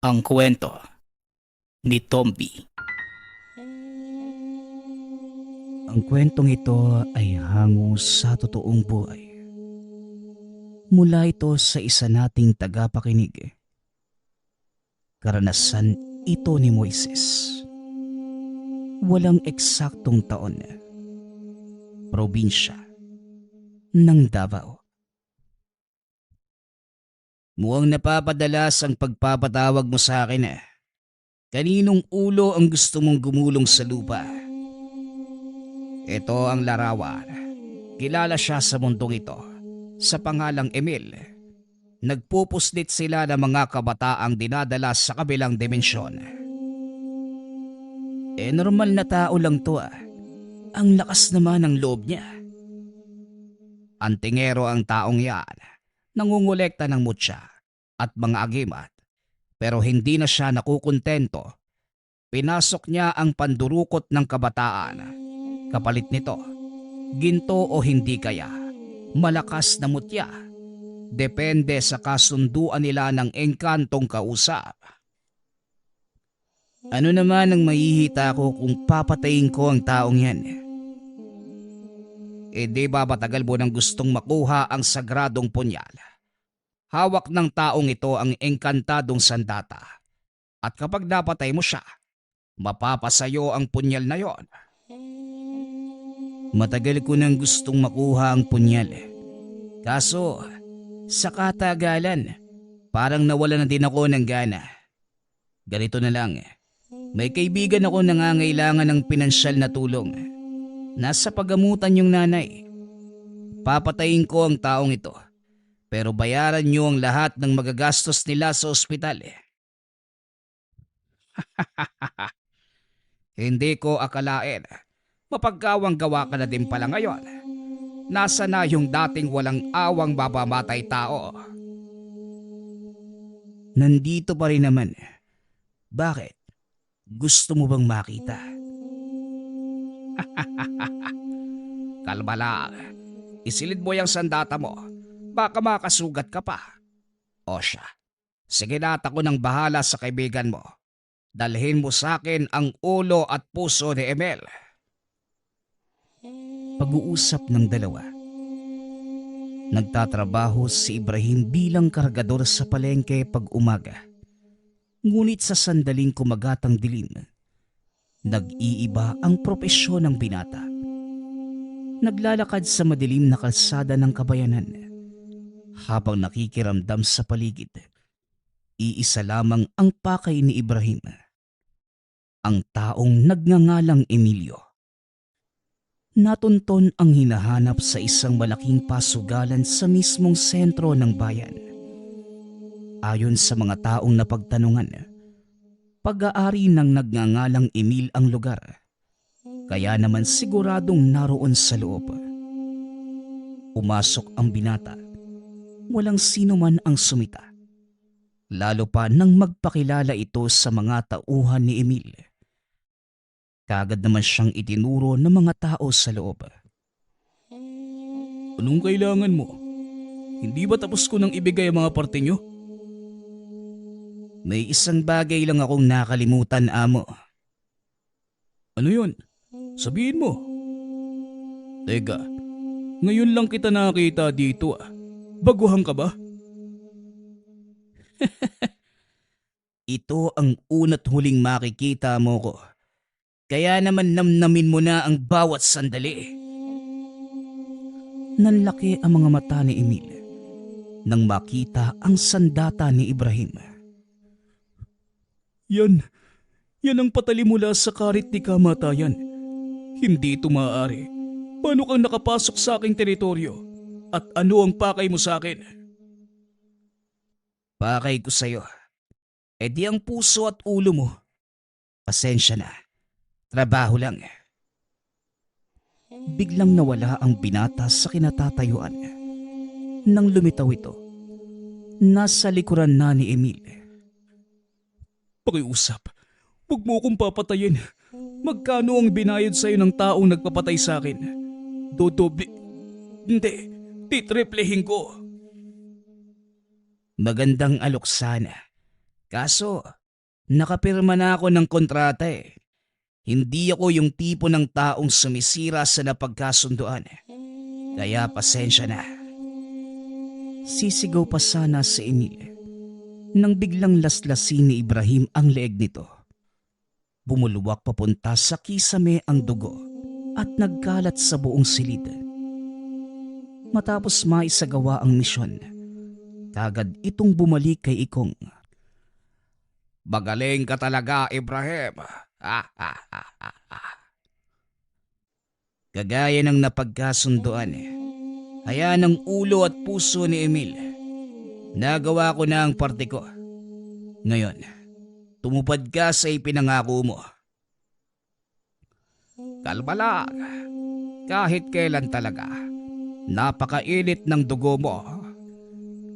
Ang kwento ni Tomby. Ang kwentong ito ay hango sa totoong buhay. Mula ito sa isa nating tagapakinig. Karanasan ito ni Moises. Walang eksaktong taon. Probinsya ng Davao. Mukhang napapadalas ang pagpapatawag mo sa akin. Kaninong ulo ang gusto mong gumulong sa lupa? Ito ang larawan. Kilala siya sa mundong ito sa pangalang Emil. Nagpupuslit sila ng mga kabataang dinadala sa kabilang dimensyon. Normal na tao lang to. Ang lakas naman ng loob niya. Antingero ang taong yan. Nangungulekta ng mutya at mga agimat, pero hindi na siya nakukontento. Pinasok niya ang pandurukot ng kabataan. Kapalit nito, ginto o hindi kaya, malakas na mutya. Depende sa kasunduan nila ng engkantong kausap. Ano naman ang mahihita ko kung papatayin ko ang taong yan? Di ba matagal mo nang gustong makuha ang sagradong punyal? Hawak ng taong ito ang engkantadong sandata. At kapag napatay mo siya, mapapasayo ang punyal na yon. Matagal ko nang gustong makuha ang punyal. Kaso, sa katagalan, parang nawala na din ako ng gana. Ganito na lang, may kaibigan ako nangangailangan ng pinansyal na tulong. Nasa pagamutan yung nanay. Papatayin ko ang taong ito. Pero bayaran niyo ang lahat ng magagastos nila sa ospital. Hindi ko akalain. Mapagkawang gawa ka na din pala ngayon. Nasa na yung dating walang awang babamatay tao? Nandito pa rin naman. Bakit? Gusto mo bang makita? Kalma lang. Isilid mo yung sandata mo. Baka makasugat ka pa. O siya, sige na ako ng bahala sa kaibigan mo. Dalhin mo sa akin ang ulo at puso ni Emil. Pag-uusap ng dalawa. Nagtatrabaho si Ibrahim bilang kargador sa palengke pag umaga. Ngunit sa sandaling kumagatang dilim, nag-iiba ang propesyon ng binata. Naglalakad sa madilim na kalsada ng kabayanan. Habang nakikiramdam sa paligid, iisa lamang ang pakay ni Ibrahim. Ang taong nagngangalang Emilio. Natunton ang hinahanap sa isang malaking pasugalan sa mismong sentro ng bayan. Ayon sa mga taong napagtanungan, pag-aari ng nagngangalang Emil ang lugar. Kaya naman siguradong naroon sa loob. Pumasok ang binata. Walang sino man ang sumita. Lalo pa nang magpakilala ito sa mga tauhan ni Emil. Kaagad naman siyang itinuro ng mga tao sa loob. Anong kailangan mo? Hindi ba tapos ko nang ibigay ang mga parte nyo? May isang bagay lang akong nakalimutan, amo. Ano yun? Sabihin mo. Teka, ngayon lang kita nakita dito ah. Baguhan ka ba? Ito ang una't huling makikita mo ko. Kaya naman namnamin mo na ang bawat sandali. Nanlaki ang mga mata ni Emil nang makita ang sandata ni Ibrahim. Yan ang patali mula sa karit ni kamatayan. Hindi ito maaari. Paano kang nakapasok sa aking teritoryo? At ano ang pakay mo sa akin? Pakay ko sa'yo. Di ang puso at ulo mo. Pasensya na. Trabaho lang. Biglang nawala ang binata sa kinatatayuan. Nang lumitaw ito, nasa likuran na ni Emil. Pakiusap, huwag mo akong papatayin. Magkano ang binayad sa'yo ng taong nagpapatay sa akin? Dodoble. Hindi. Titriplehin ko. Magandang alok sana. Kaso, nakapirma na ako ng kontrata eh. Hindi ako yung tipo ng taong sumisira sa napagkasunduan. Kaya pasensya na. Sisigaw pa sana si Emil nang biglang laslasin ni Ibrahim ang leeg nito. Bumulwak papunta sa kisame ang dugo at nagkalat sa buong silid. Matapos maisagawa ang misyon, kagad itong bumalik kay Ikong. Magaling ka talaga, Ibrahim. Kagaya ng napagkasunduan, haya ng ulo at puso ni Emil. Nagawa ko na ang parte ko. Ngayon, tumupad ka sa ipinangako mo. Kalma lang. Kahit kailan talaga. Napakainit ng dugo mo.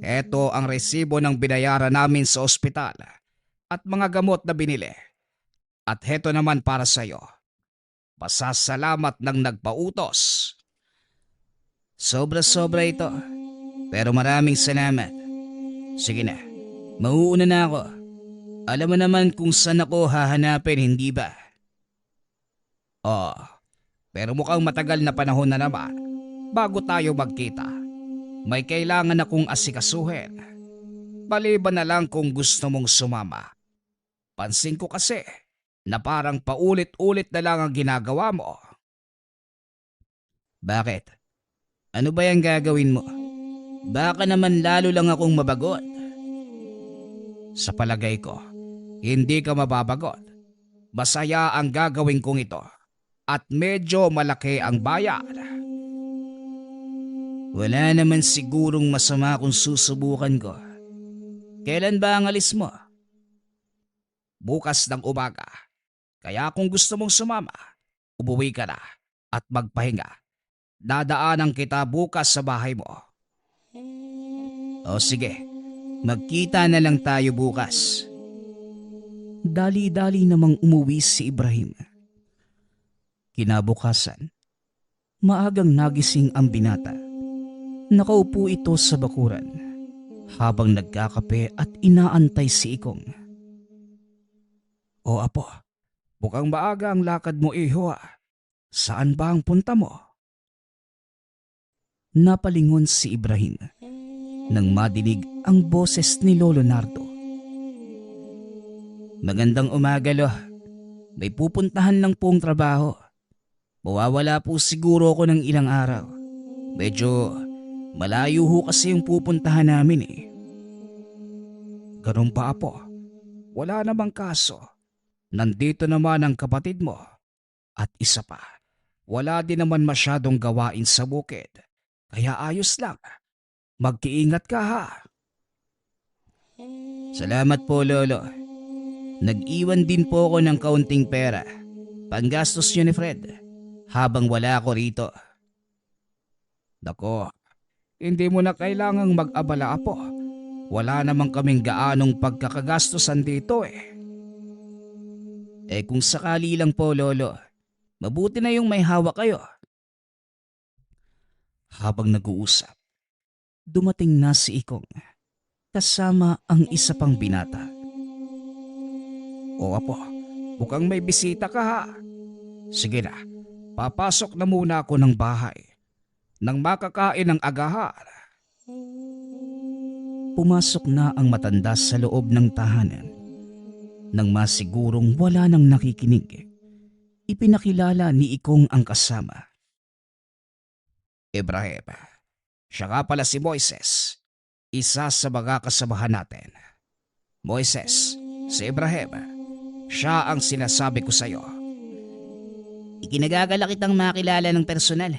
Ito ang resibo ng binayaran namin sa ospital at mga gamot na binili. At heto naman para sa'yo. Pasasalamat ng nagpautos. Sobra-sobra ito. Pero maraming salamat. Sige na, mauuna na ako. Alam mo naman kung saan ako hahanapin, hindi ba? Oo, pero mukhang matagal na panahon na naman bago tayo magkita. May kailangan akong asikasuhin. Maliban na lang kung gusto mong sumama. Pansin ko kasi na parang paulit-ulit na lang ang ginagawa mo. Bakit? Ano ba yung gagawin mo? Baka naman lalo lang akong mabagot. Sa palagay ko, hindi ka mababagot. Masaya ang gagawin kong ito at medyo malaki ang bayad. Wala naman sigurong masama kung susubukan ko. Kailan ba ang alis mo? Bukas ng umaga. Kaya kung gusto mong sumama, umuwi ka na at magpahinga. Dadaanan kita bukas sa bahay mo. O sige, magkita na lang tayo bukas. Dali-dali namang umuwi si Ibrahim. Kinabukasan, maagang nagising ang binata. Nakaupo ito sa bakuran habang nagkakape at inaantay si Ikong. O apo, mukhang maaga ang lakad mo, iho. Saan ba ang punta mo? Napalingon si Ibrahim nang madinig ang boses ni Lolo Nardo. Magandang umaga, Lo. May pupuntahan lang pong trabaho. Mawawala po siguro ako ng ilang araw. Medyo malayo ho kasi yung pupuntahan namin eh. Ganun pa, Apo. Wala namang kaso. Nandito naman ang kapatid mo. At isa pa, wala din naman masyadong gawain sa bukid. Kaya ayos lang. Magkiingat ka ha. Salamat po, Lolo. Nag-iwan din po ako ng kaunting pera. Panggastos niyo ni Fred. Habang wala ako rito. Nako, hindi mo na kailangang mag-abala, Apo. Wala naman kaming gaanong pagkakagastosan dito eh. Eh kung sakali lang po, Lolo, mabuti na yung may hawak kayo. Habang nag-uusap, dumating na si Ikong kasama ang isa pang binata. O Apo, mukhang may bisita ka ha. Sige na, papasok na muna ako ng bahay nang makakain ng agahan. Pumasok na ang matanda sa loob ng tahanan. Nang masigurong wala nang nakikinig, ipinakilala ni Ikong ang kasama. Ibrahim, siya nga pala si Moises, isa sa mga kasamahan natin. Moises, si Ibrahim, siya ang sinasabi ko sa'yo. Ikinagagala kitang makilala ng personal.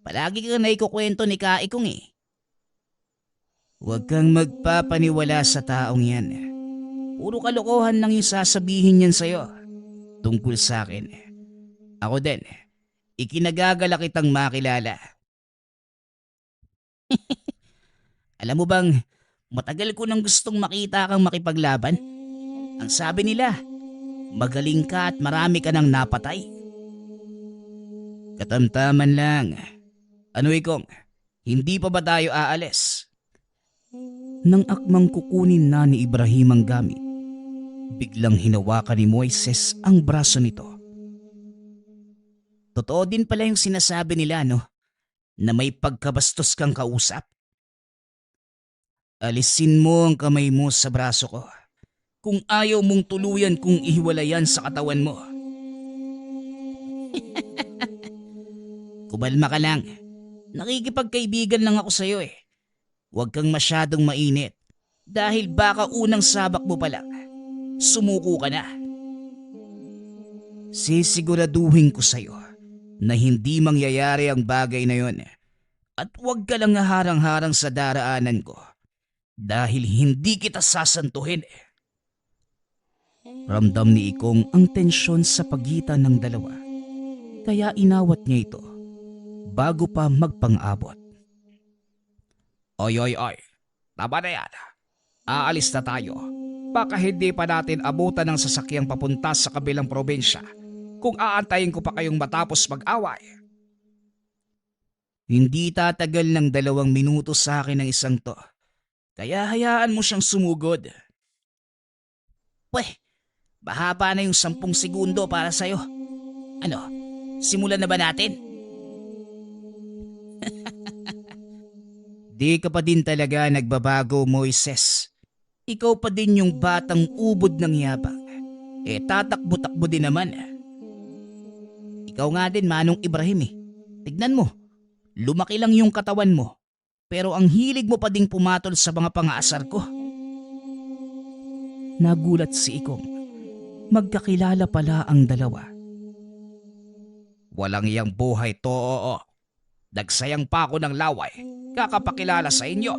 Palagi kang naikukwento ni Kaikong eh. Huwag kang magpapaniwala sa taong yan. Puro kalokohan lang yung sasabihin niyan sa'yo. Tungkol sa akin. Ako din, ikinagagala kitang makilala. Alam mo bang, matagal ko nang gustong makita kang makipaglaban. Ang sabi nila, magaling ka at marami ka nang napatay. Katamtaman lang. Ano Ikong, hindi pa ba tayo aalis? Nang akmang kukunin na ni Ibrahim ang gamit, biglang hinawakan ni Moises ang braso nito. Totoo din pala yung sinasabi nila, no? Na may pagkabastos kang kausap. Alisin mo ang kamay mo sa braso ko kung ayaw mong tuluyan kung ihiwalayan sa katawan mo. Kumalma ka lang. Nakikipagkaibigan lang ako sa'yo eh. Huwag kang masyadong mainit dahil baka unang sabak mo pa lang, sumuko ka na. Sisiguraduhin ko sa'yo na hindi mangyayari ang bagay na yon at huwag ka lang harang-harang sa daraanan ko dahil hindi kita sasantuhin. Ramdam ni Ikong ang tensyon sa pagitan ng dalawa, kaya inawat niya ito bago pa magpang-abot. Oy, tama na yan. Aalis na tayo. Baka hindi pa natin abutan ng sasakyang papunta sa kabilang probinsya kung aantayin ko pa kayong matapos mag-away. Hindi tatagal ng 2 minuto sa akin ng isang to, kaya hayaan mo siyang sumugod. Weh, mahaba na yung 10 segundo para sa'yo. Ano, simulan na ba natin? Di ka pa din talaga nagbabago, Moises. Ikaw pa din yung batang ubod ng yabang. Tatakbo-takbo din naman. Ikaw nga din, Manong Ibrahim eh. Tignan mo, lumaki lang yung katawan mo, pero ang hilig mo pa ding pumatol sa mga pangaasar ko. Nagulat si Ikong. Magkakilala pala ang dalawa. Walang iyang buhay to, oo. Nagsayang pa ako ng laway, kakapakilala sa inyo.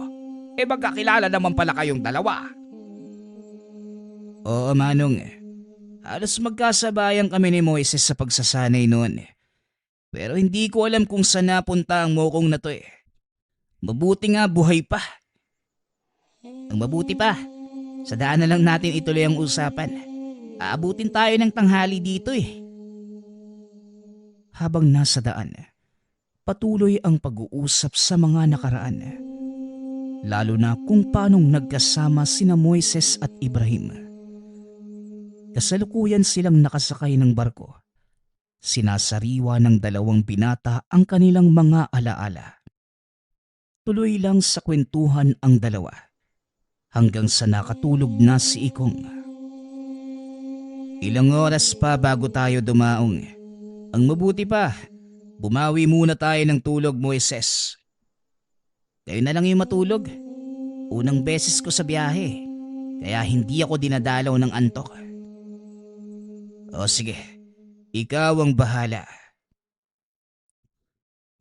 Magkakilala naman pala kayong dalawa. Oo, Manong. Halos magkasabayan kami ni Moises sa pagsasanay noon. Pero hindi ko alam kung saan napunta ang mokong na to eh. Mabuti nga buhay pa. Ang mabuti pa, sa daan na lang natin ituloy ang usapan. Aabutin tayo ng tanghali dito eh. Habang nasa daan, patuloy ang pag-uusap sa mga nakaraan. Lalo na kung paanong nagkasama sina Moises at Ibrahim. Kasalukuyan silang nakasakay ng barko. Sinasariwa ng 2 binata ang kanilang mga alaala. Tuloy lang sa kwentuhan ang dalawa hanggang sa nakatulog na si Ikong. Ilang oras pa bago tayo dumaong. Ang mabuti pa, bumawi muna tayo ng tulog, Moises. Kayo na lang yung matulog. Unang beses ko sa biyahe, kaya hindi ako dinadalaw ng antok. O sige, ikaw ang bahala.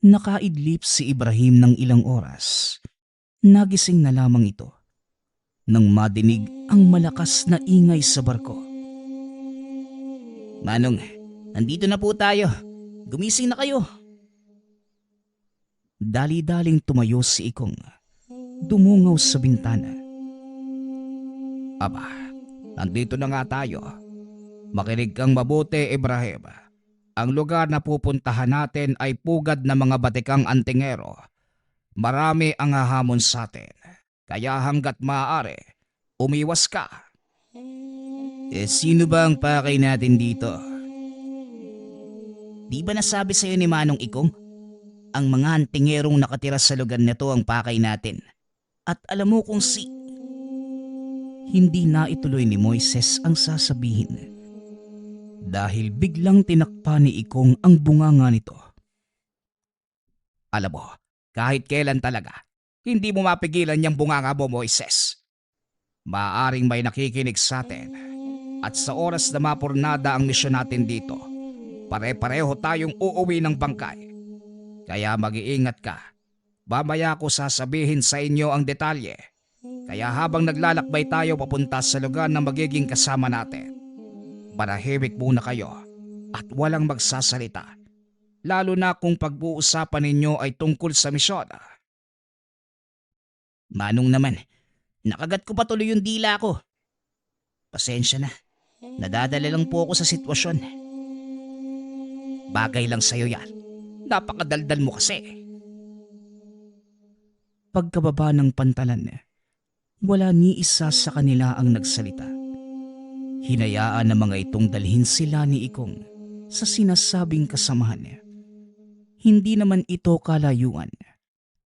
Nakaidlip si Ibrahim ng ilang oras. Nagising na lamang ito nang madinig ang malakas na ingay sa barko. Manong, nandito na po tayo. Gumising na kayo. Dali-daling tumayo si Ikong. Dumungaw sa bintana. Aba, nandito na nga tayo. Makinig kang mabuti, Ibrahim. Ang lugar na pupuntahan natin ay pugad na mga batikang antingero. Marami ang hahamon sa atin. Kaya hanggat maaari, umiwas ka. Sino ba ang pakay natin dito? Di ba nasabi sa'yo ni Manong Ikong? Ang mga antingerong nakatira sa lugar nito ang pakay natin. At alam mo kung Hindi na ituloy ni Moises ang sasabihin. Dahil biglang tinakpa ni Ikong ang bunganga nito. Alam mo, kahit kailan talaga, hindi mo mapigilan niyang bunganga mo, Moises. Maaring may nakikinig sa atin. At sa oras na mapurnada ang misyon natin dito, pare-pareho tayong uuwi ng bangkay. Kaya mag-iingat ka. Mamaya ko sasabihin sa inyo ang detalye. Kaya habang naglalakbay tayo papunta sa lugar na magiging kasama natin, manahimik muna kayo at walang magsasalita. Lalo na kung pag-uusapan ninyo ay tungkol sa misyon. Manong naman, nakagat ko pa tuloy yung dila ko. Pasensya na, nadadala lang po ako sa sitwasyon. Bagay lang sa'yo yan. Napakadaldal mo kasi. Pagkababa ng pantalan, Wala ni isa sa kanila ang nagsalita. Hinayaan ng mga itong dalhin sila ni Ikong sa sinasabing kasamahan. Hindi naman ito kalayuan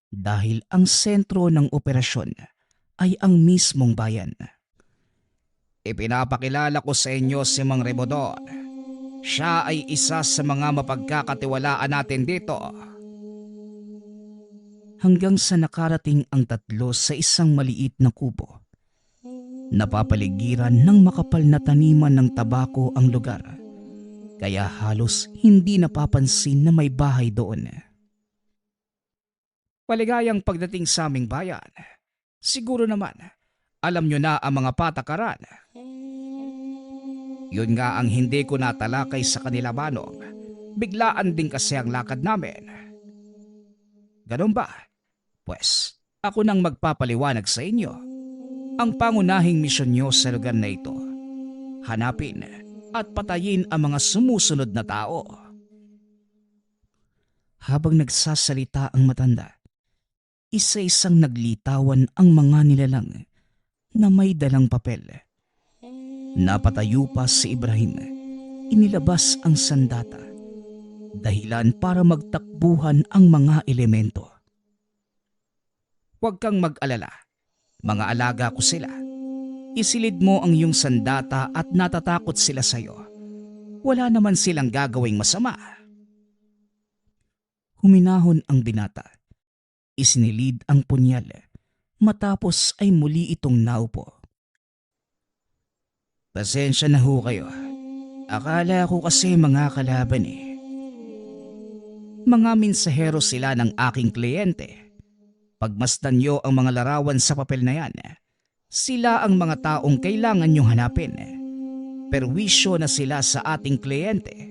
dahil ang sentro ng operasyon ay ang mismong bayan. Ipinapakilala ko sa inyo si Mang Rebodor. Siya ay isa sa mga mapagkakatiwalaan natin dito. Hanggang sa nakarating ang tatlo sa isang maliit na kubo. Napapaligiran ng makapal na taniman ng tabako ang lugar, kaya halos hindi napapansin na may bahay doon. Paligayang pagdating sa aming bayan. Siguro naman, alam nyo na ang mga patakaran. Yun nga ang hindi ko natalakay sa kanila, Manong. Biglaan din kasi ang lakad namin. Ganun ba? Pues, ako nang magpapaliwanag sa inyo. Ang pangunahing misyon nyo sa lugar na ito, hanapin at patayin ang mga sumusunod na tao. Habang nagsasalita ang matanda, isa-isang naglitawan ang mga nilalang na may dalang papel. Napatayo pa si Ibrahim. Inilabas ang sandata, dahilan para magtakbuhan ang mga elemento. Huwag kang mag-alala, mga alaga ko sila. Isilid mo ang iyong sandata at natatakot sila sa'yo. Wala naman silang gagawing masama. Huminahon ang binata. Isinilid ang punyal. Matapos ay muli itong naupo. Pasensya na ho kayo. Akala ko kasi mga kalaban eh. Mga minsahero sila ng aking kliyente. Pagmasdan nyo ang mga larawan sa papel na yan, sila ang mga taong kailangan nyong hanapin. Perwisyo na sila sa ating kliyente.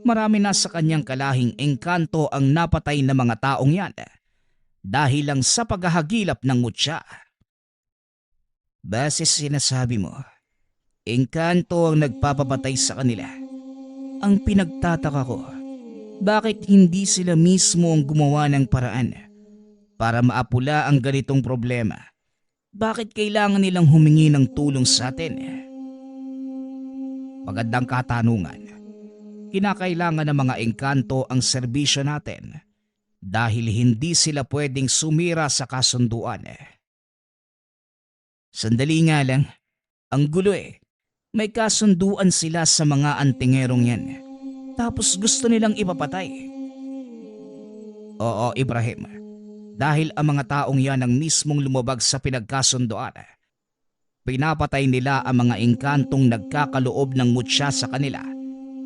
Marami na sa kanyang kalahing engkanto ang napatay na mga taong yan dahil lang sa paghahagilap ng mutya. Base sa sinasabi mo, engkanto ang nagpapapatay sa kanila. Ang pinagtataka ko, bakit hindi sila mismo ang gumawa ng paraan para maapula ang ganitong problema? Bakit kailangan nilang humingi ng tulong sa atin? Magandang katanungan. Kinakailangan ng mga engkanto ang serbisyo natin dahil hindi sila pwedeng sumira sa kasunduan. Sandali nga lang, ang gulo eh. May kasunduan sila sa mga antingerong yan. Tapos gusto nilang ipapatay. Oo, Ibrahim. Dahil ang mga taong yan ang mismong lumabag sa pinagkasundoan. Pinapatay nila ang mga engkantong nagkakaloob ng mutya sa kanila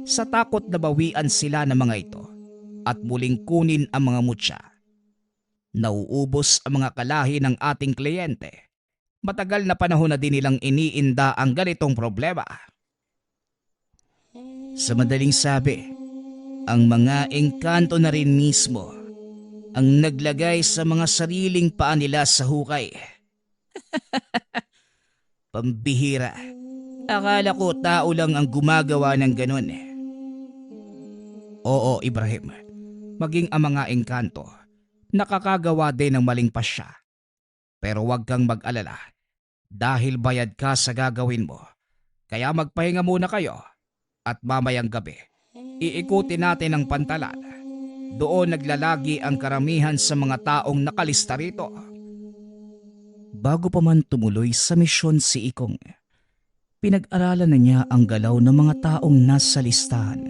sa takot na bawian sila ng mga ito at muling kunin ang mga mutya. Nauubos ang mga kalahi ng ating kliyente. Matagal na panahon na din nilang iniinda ang ganitong problema. Sa madaling sabi, ang mga engkanto na rin mismo ang naglagay sa mga sariling paa nila sa hukay. Pambihira. Akala ko tao lang ang gumagawa ng ganun. Oo, Ibrahim. Maging ang mga engkanto, nakakagawa din ng maling pasya. Pero huwag kang mag-alala dahil bayad ka sa gagawin mo. Kaya magpahinga muna kayo at mamayang gabi, iikutin natin ang pantalan. Doon naglalagi ang karamihan sa mga taong nakalista rito. Bago pa man tumuloy sa misyon si Ikong, pinag-aralan na niya ang galaw ng mga taong nasa listahan.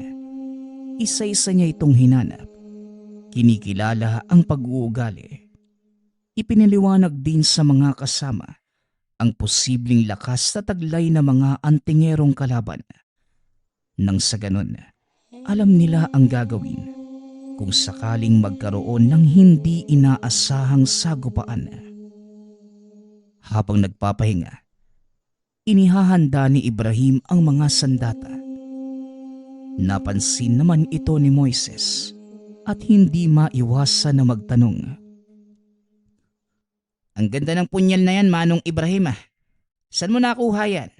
Isa-isa niya itong hinanap. Kinikilala ang pag-uugali. Ipinaliwanag din sa mga kasama ang posibleng lakas na taglay ng mga antingerong kalaban. Nang sa ganun, alam nila ang gagawin kung sakaling magkaroon ng hindi inaasahang sagupaan. Habang nagpapahinga, inihahanda ni Ibrahim ang mga sandata. Napansin naman ito ni Moises at hindi maiwasan na magtanong. Ang ganda ng punyal na yan, Manong Ibrahim ah. Saan mo nakuha yan?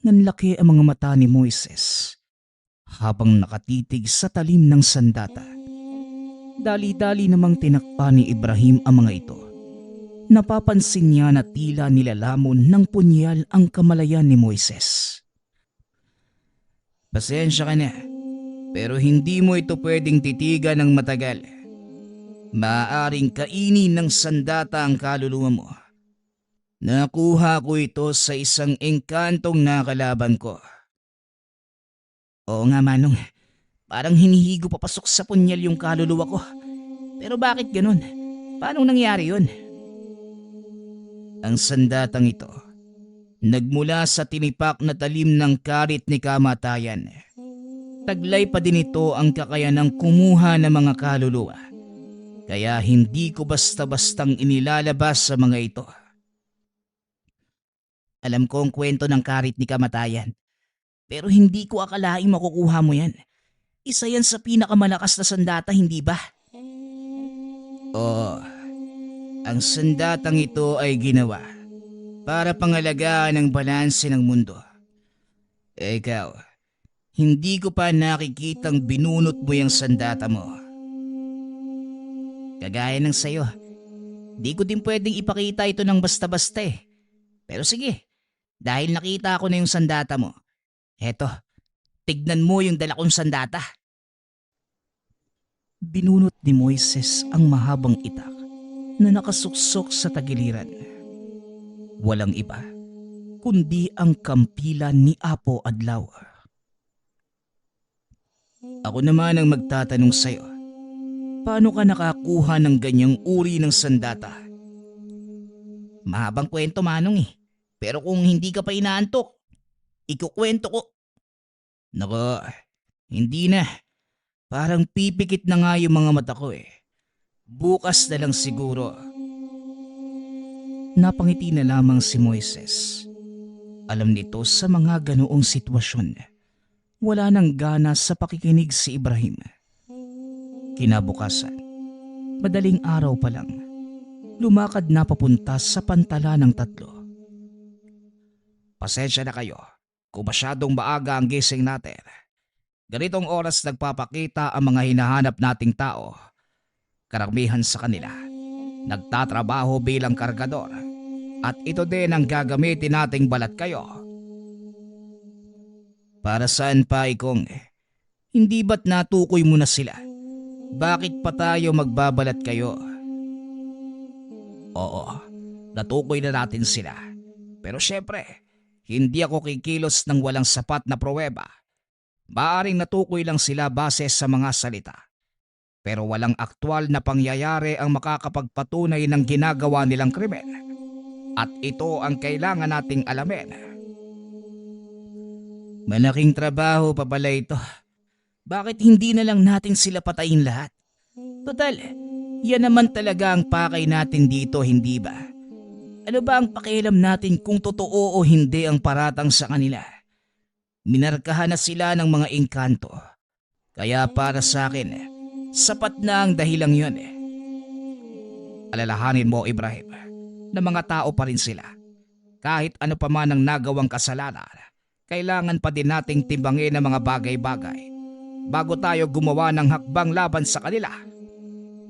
Nanlaki ang mga mata ni Moises habang nakatitig sa talim ng sandata. Dali-dali namang tinakpa ni Ibrahim ang mga ito. Napapansin niya na tila nilalamon ng punyal ang kamalayan ni Moises. Pasensya ka na, pero hindi mo ito pwedeng titigan ng matagal. Maaaring kainin ng sandata ang kaluluwa mo. Nakuha ko ito sa isang engkantong nakalaban ko. Oo nga Manong, parang hinihigo papasok sa punyal yung kaluluwa ko. Pero bakit ganun? Paano nangyari yun? Ang sandatang ito, nagmula sa tinipak na talim ng karit ni kamatayan. Taglay pa din ito ang kakayanang kumuha ng mga kaluluwa. Kaya hindi ko basta-bastang inilalabas sa mga ito. Alam ko ang kwento ng karit ni kamatayan. Pero hindi ko akalaing makukuha mo yan. Isa yan sa pinakamalakas na sandata, hindi ba? Oo. Ang sandatang ito ay ginawa para pangalagaan ang balanse ng mundo. Ikaw, hindi ko pa nakikitang binunot mo yung sandata mo. Kagaya ng sayo, di ko din pwedeng ipakita ito ng basta-basta eh. Pero sige, dahil nakita ko na yung sandata mo, eto, tignan mo yung dala kong sandata. Binunot ni Moises ang mahabang itak na nakasuksok sa tagiliran. Walang iba, kundi ang kampilan ni Apo Adlaw. Ako naman ang magtatanong sa'yo, paano ka nakakuha ng ganyang uri ng sandata? Mahabang kwento Manong eh, pero kung hindi ka pa inaantok, ikukwento ko. Nako, hindi na. Parang pipikit na nga yung mga mata ko eh. Bukas na lang siguro. Napangiti na lamang si Moises. Alam nito sa mga ganoong sitwasyon, wala nang gana sa pakikinig si Ibrahim. Kinabukasan, madaling araw pa lang, lumakad na papunta sa pantala ng tatlo. Pasensya na kayo kung masyadong maaga ang gising natin. Ganitong oras nagpapakita ang mga hinahanap nating tao. Karamihan sa kanila, nagtatrabaho bilang kargador. At ito din ang gagamitin nating balat kayo. Para saan pa ikong, hindi ba't natukoy mo na sila? Bakit pa tayo magbabalat kayo? Oo, natukoy na natin sila. Pero syempre, hindi ako kikilos ng walang sapat na pruweba. Maaring natukoy lang sila base sa mga salita. Pero walang aktwal na pangyayari ang makakapagpatunay ng ginagawa nilang krimen. At ito ang kailangan nating alamin. Malaking trabaho pa pala ito. Bakit hindi na lang natin sila patayin lahat? Total, yan naman talaga ang pakay natin dito, hindi ba? Ano ba ang pakialam natin kung totoo o hindi ang paratang sa kanila? Minarkahan na sila ng mga engkanto. Kaya para sa akin, sapat na ang dahilang yun eh. Alalahanin mo Ibrahim, na mga tao pa rin sila. Kahit ano pa man ang nagawang kasalanan, kailangan pa din nating timbangin ang mga bagay-bagay bago tayo gumawa ng hakbang laban sa kanila.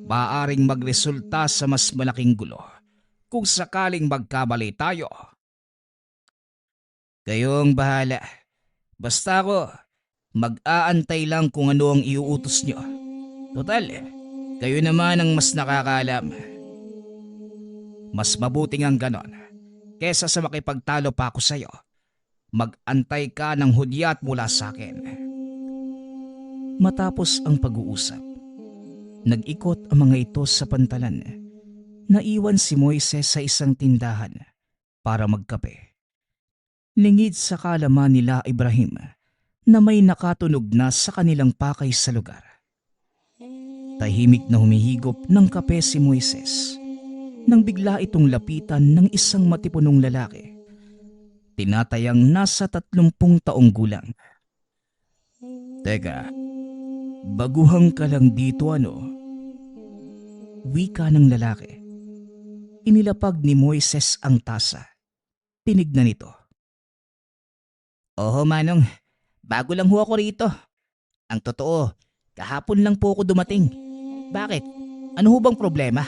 Maaring magresulta sa mas malaking gulo kung sakaling magkamali tayo. Kayong bahala. Basta ako, mag-aantay lang kung ano ang iuutos nyo. Total, kayo naman ang mas nakakaalam. Mas mabuting ang ganon, kesa sa makipagtalo pa ako sa'yo. Mag-antay ka ng hudyat mula sa akin. Matapos ang pag-uusap, nag-ikot ang mga ito sa pantalan. Naiwan si Moises sa isang tindahan para magkape. Lingid sa kaalaman nila Ibrahim na may nakatunog na sa kanilang pakay sa lugar. Tahimik na humihigop ng kape si Moises nang bigla itong lapitan ng isang matipunong lalaki. Tinatayang nasa 30 taong gulang. Teka, baguhang ka lang dito ano? Wika ng lalaki. Inilapag ni Moises ang tasa. Tinignan ito. Oo Manong, bago lang ho ako rito. Ang totoo, kahapon lang po ako dumating. Bakit? Ano ho bang problema?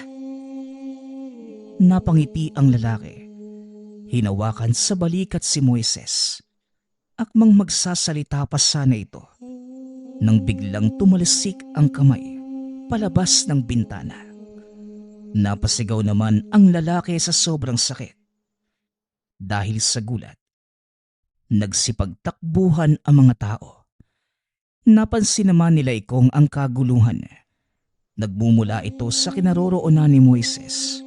Napangiti ang lalaki. Hinawakan sa balikat si Moises. Akmang magsasalita pa sana ito nang biglang tumalsik ang kamay palabas ng bintana. Napasigaw naman ang lalaki sa sobrang sakit. Dahil sa gulat, nagsipagtakbuhan ang mga tao. Napansin naman nila Ikong ang kaguluhan. Nagmumula ito sa kinaroroonan ni Moises.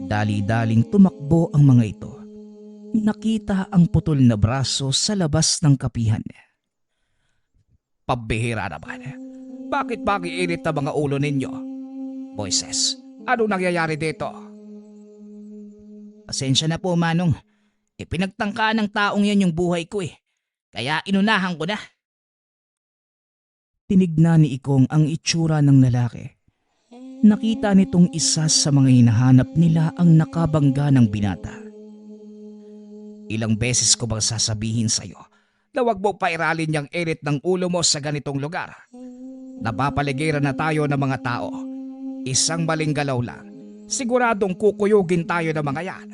Dali-daling tumakbo ang mga ito. Nakita ang putol na braso sa labas ng kapihan. Pambihira naman. Bakit magiinit na mga ulo ninyo? Moises, ano nangyayari dito? Pasensya na po, Manong. Pinagtangkaan ng taong yan yung buhay ko eh. Kaya inunahan ko na. Tinignan ni Ikong ang itsura ng lalaki. Nakita nitong isa sa mga hinahanap nila ang nakabangga ng binata. Ilang beses ko bang sasabihin sa'yo na huwag mo pairalin yung init ng ulo mo sa ganitong lugar? Napapaligiran na tayo ng mga tao. Isang maling galaw lang, siguradong kukuyugin tayo ng mga yan.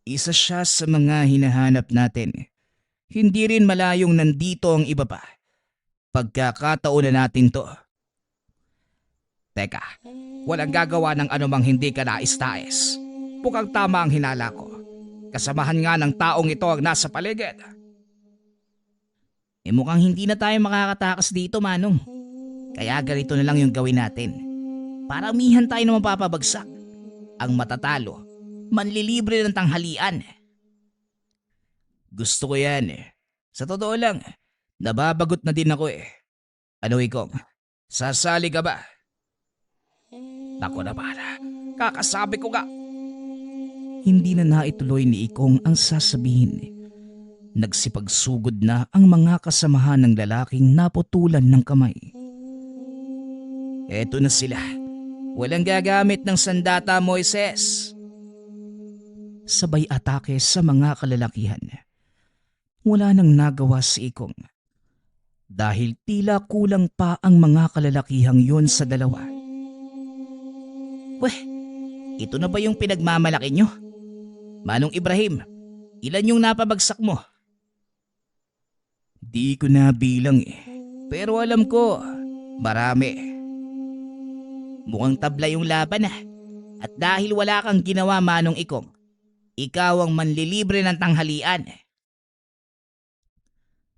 Isa siya sa mga hinahanap natin. Hindi rin malayong nandito ang iba pa. Pagkakataon na natin to. Teka, walang gagawa ng anumang hindi ka nais-nais. Mukhang tama ang hinala ko. Kasamahan nga ng taong ito ang nasa paligid. Mukhang hindi na tayo makakatakas dito, Manong. Kaya ganito na lang yung gawin natin. Paramihan tayo na mapapabagsak. Ang matatalo, manlilibre ng tanghalian. Gusto ko yan eh. Sa totoo lang, nababagot na din ako eh. Ano Ikong, sasali ka ba? Naku naman, kakasabi ko nga. Hindi na naituloy ni Ikong ang sasabihin. Nagsipagsugod na ang mga kasamahan ng lalaking naputulan ng kamay. Eto na sila. Walang gagamit ng sandata, Moises. Sabay atake sa mga kalalakihan. Wala nang nagawa si Ikong. Dahil tila kulang pa ang mga kalalakihang yun sa dalawa. Weh, ito na ba yung pinagmamalaki nyo? Manong Ibrahim, ilan yung napabagsak mo? Di ko na bilang eh. Pero alam ko, marami. Mukhang tabla yung laban ah. At dahil wala kang ginawa, Manong Ikong, ikaw ang manlilibre ng tanghalian.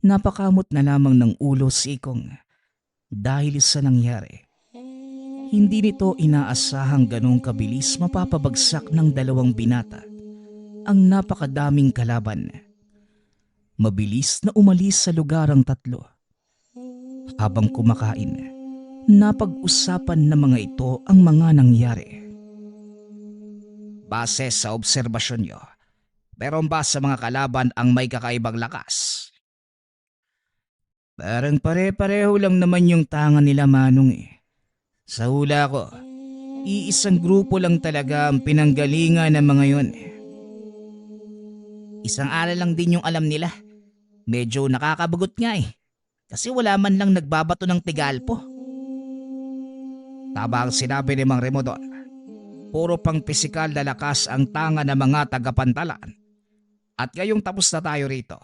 Napakamot na lamang ng ulo si Ikong dahil sa nangyari. Hindi nito inaasahang ganong kabilis mapapabagsak ng dalawang binata ang napakadaming kalaban. Mabilis na umalis sa lugar ang tatlo. Habang kumakain, napag-usapan ng mga ito ang mga nangyari. Base sa obserbasyon nyo, meron ba sa mga kalaban ang may kakaibang lakas? Parang pare-pareho lang naman yung tangan nila, Manong eh. Sa hula ko, iisang grupo lang talaga ang pinanggalingan ng mga yun. Isang aral lang din yung alam nila. Medyo nakakabagot nga eh. Kasi wala man lang nagbabato ng tigalpo. Tama ang sinabi ni Mang Remo doon. Puro pang pisikal na lakas ang tanga ng mga tagapantalan. At ngayong tapos na tayo rito,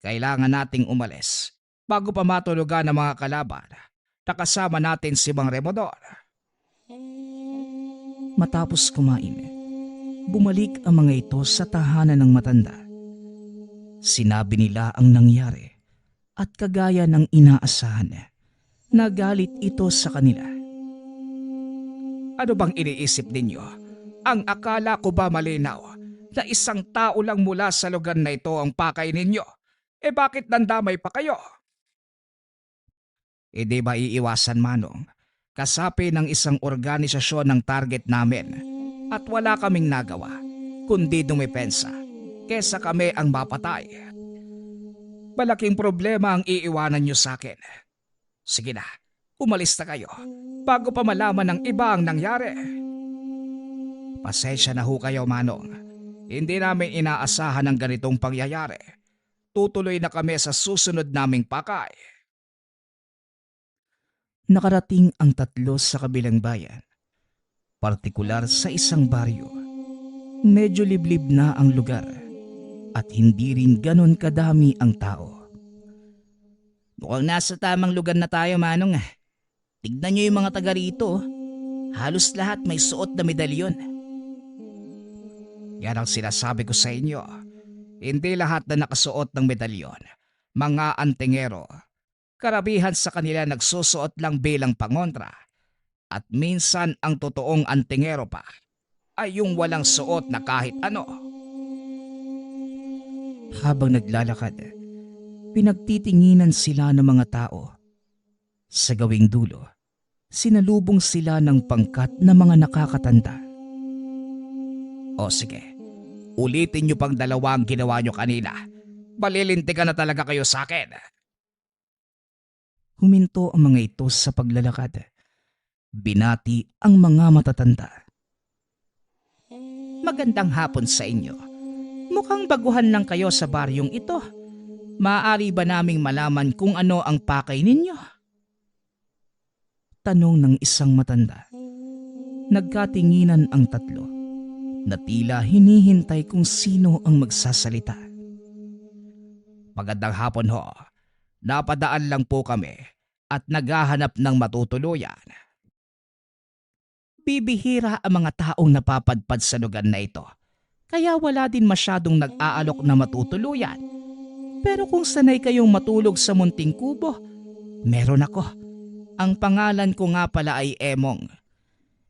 kailangan nating umalis bago pa matulugan ng mga kalaban. Nakasama natin si Mang Remo doon. Matapos kumain, bumalik ang mga ito sa tahanan ng matanda. Sinabi nila ang nangyari at kagaya ng inaasahan, nagalit ito sa kanila. Ano bang iniisip ninyo? Ang akala ko ba malinaw na isang tao lang mula sa lugar na ito ang pakay ninyo? Bakit nandamay pa kayo? Di ba iiwasan, Manong? Kasapi ng isang organisasyon ng target namin at wala kaming nagawa kundi dumepensa kesa kami ang mapatay. Malaking problema ang iiwanan nyo sa akin. Sige na, umalis na kayo bago pa malaman ng iba ang nangyari. Pasensya na ho kayo, Manong. Hindi namin inaasahan ang ganitong pangyayari. Tutuloy na kami sa susunod naming pakay. Nakarating ang tatlo sa kabilang bayan. partikular sa isang baryo. Medyo liblib na ang lugar at hindi rin ganon kadami ang tao. Mukhang nasa tamang lugar na tayo, Manong. Tignan niyo yung mga taga rito. Halos lahat may suot na medalyon. Yan ang sinasabi ko sa inyo. Hindi lahat na nakasuot ng medalyon. Mga antingero. Karabihan sa kanila nagsusuot lang bilang pangontra. At minsan ang totoong antingero pa ay yung walang suot na kahit ano. Habang naglalakad, pinagtitinginan sila ng mga tao. Sa gawing dulo, sinalubong sila ng pangkat na mga nakakatanda. O sige, ulitin niyo pang dalawa ang ginawa niyo kanina. Balilintikan na talaga kayo sa akin. Huminto ang mga ito sa paglalakad. Binati ang mga matatanda. Magandang hapon sa inyo. Mukhang baguhan lang kayo sa baryong ito. Maaari ba naming malaman kung ano ang pakay ninyo? Tanong ng isang matanda. Nagkatinginan ang tatlo na tila hinihintay kung sino ang magsasalita. Magandang hapon ho. Napadaan lang po kami at naghahanap ng matutuluyan. Bibihira ang mga taong napapadpad sa lugar na ito. Kaya wala din masyadong nag-aalok na matutuluyan. Pero kung sanay kayong matulog sa munting kubo, meron ako. Ang pangalan ko nga pala ay Emong.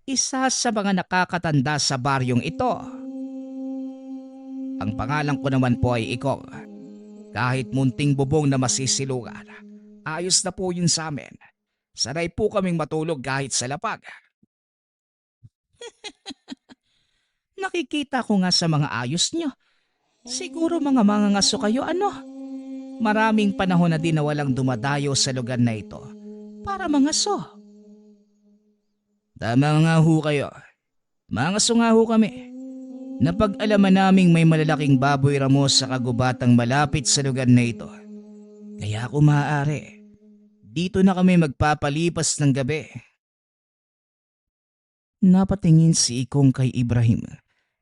Isa sa mga nakakatanda sa baryong ito. Ang pangalan ko naman po ay Ikong. Kahit munting bubong na masisilugan, ayos na po yun sa amin. Sanay po kaming matulog kahit sa lapag. Nakikita ko nga sa mga ayos nyo. Siguro mga mangangaso kayo ano? Maraming panahon na din na walang dumadayo sa lugar na ito para mangaso. Tama nga ho kayo. Mangaso nga ho kami. Napag-alaman naming may malalaking baboy ramo sa kagubatang malapit sa lugar na ito. Kaya kung maaari, dito na kami magpapalipas ng gabi. Napatingin si Ikong kay Ibrahim